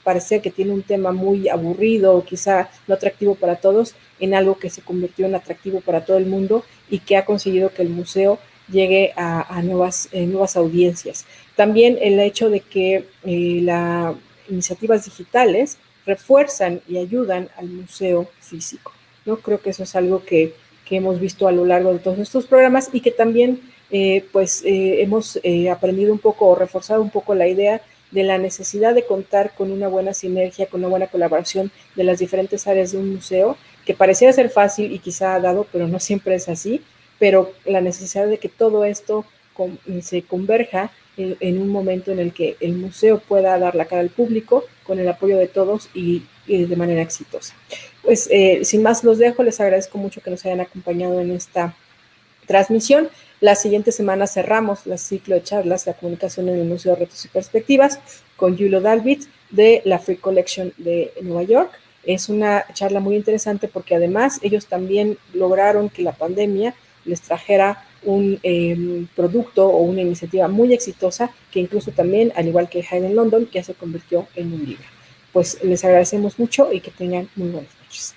parecer que tiene un tema muy aburrido o quizá no atractivo para todos, en algo que se convirtió en atractivo para todo el mundo y que ha conseguido que el museo llegue a nuevas audiencias. También el hecho de que las iniciativas digitales refuerzan y ayudan al museo físico, ¿no? Creo que eso es algo que hemos visto a lo largo de todos estos programas y que también hemos aprendido un poco o reforzado un poco la idea de la necesidad de contar con una buena sinergia, con una buena colaboración de las diferentes áreas de un museo, que pareciera ser fácil y quizá dado, pero no siempre es así, pero la necesidad de que todo esto se converja en un momento en el que el museo pueda dar la cara al público con el apoyo de todos y de manera exitosa. Pues sin más los dejo, les agradezco mucho que nos hayan acompañado en esta transmisión. La siguiente semana cerramos el ciclo de charlas, la comunicación en el Museo, retos y perspectivas, con Julio Dalbit de la Free Collection de Nueva York. Es una charla muy interesante porque además ellos también lograron que la pandemia les trajera un producto o una iniciativa muy exitosa que incluso también, al igual que Hidden London, ya se convirtió en un libro. Pues les agradecemos mucho y que tengan muy buenas noches.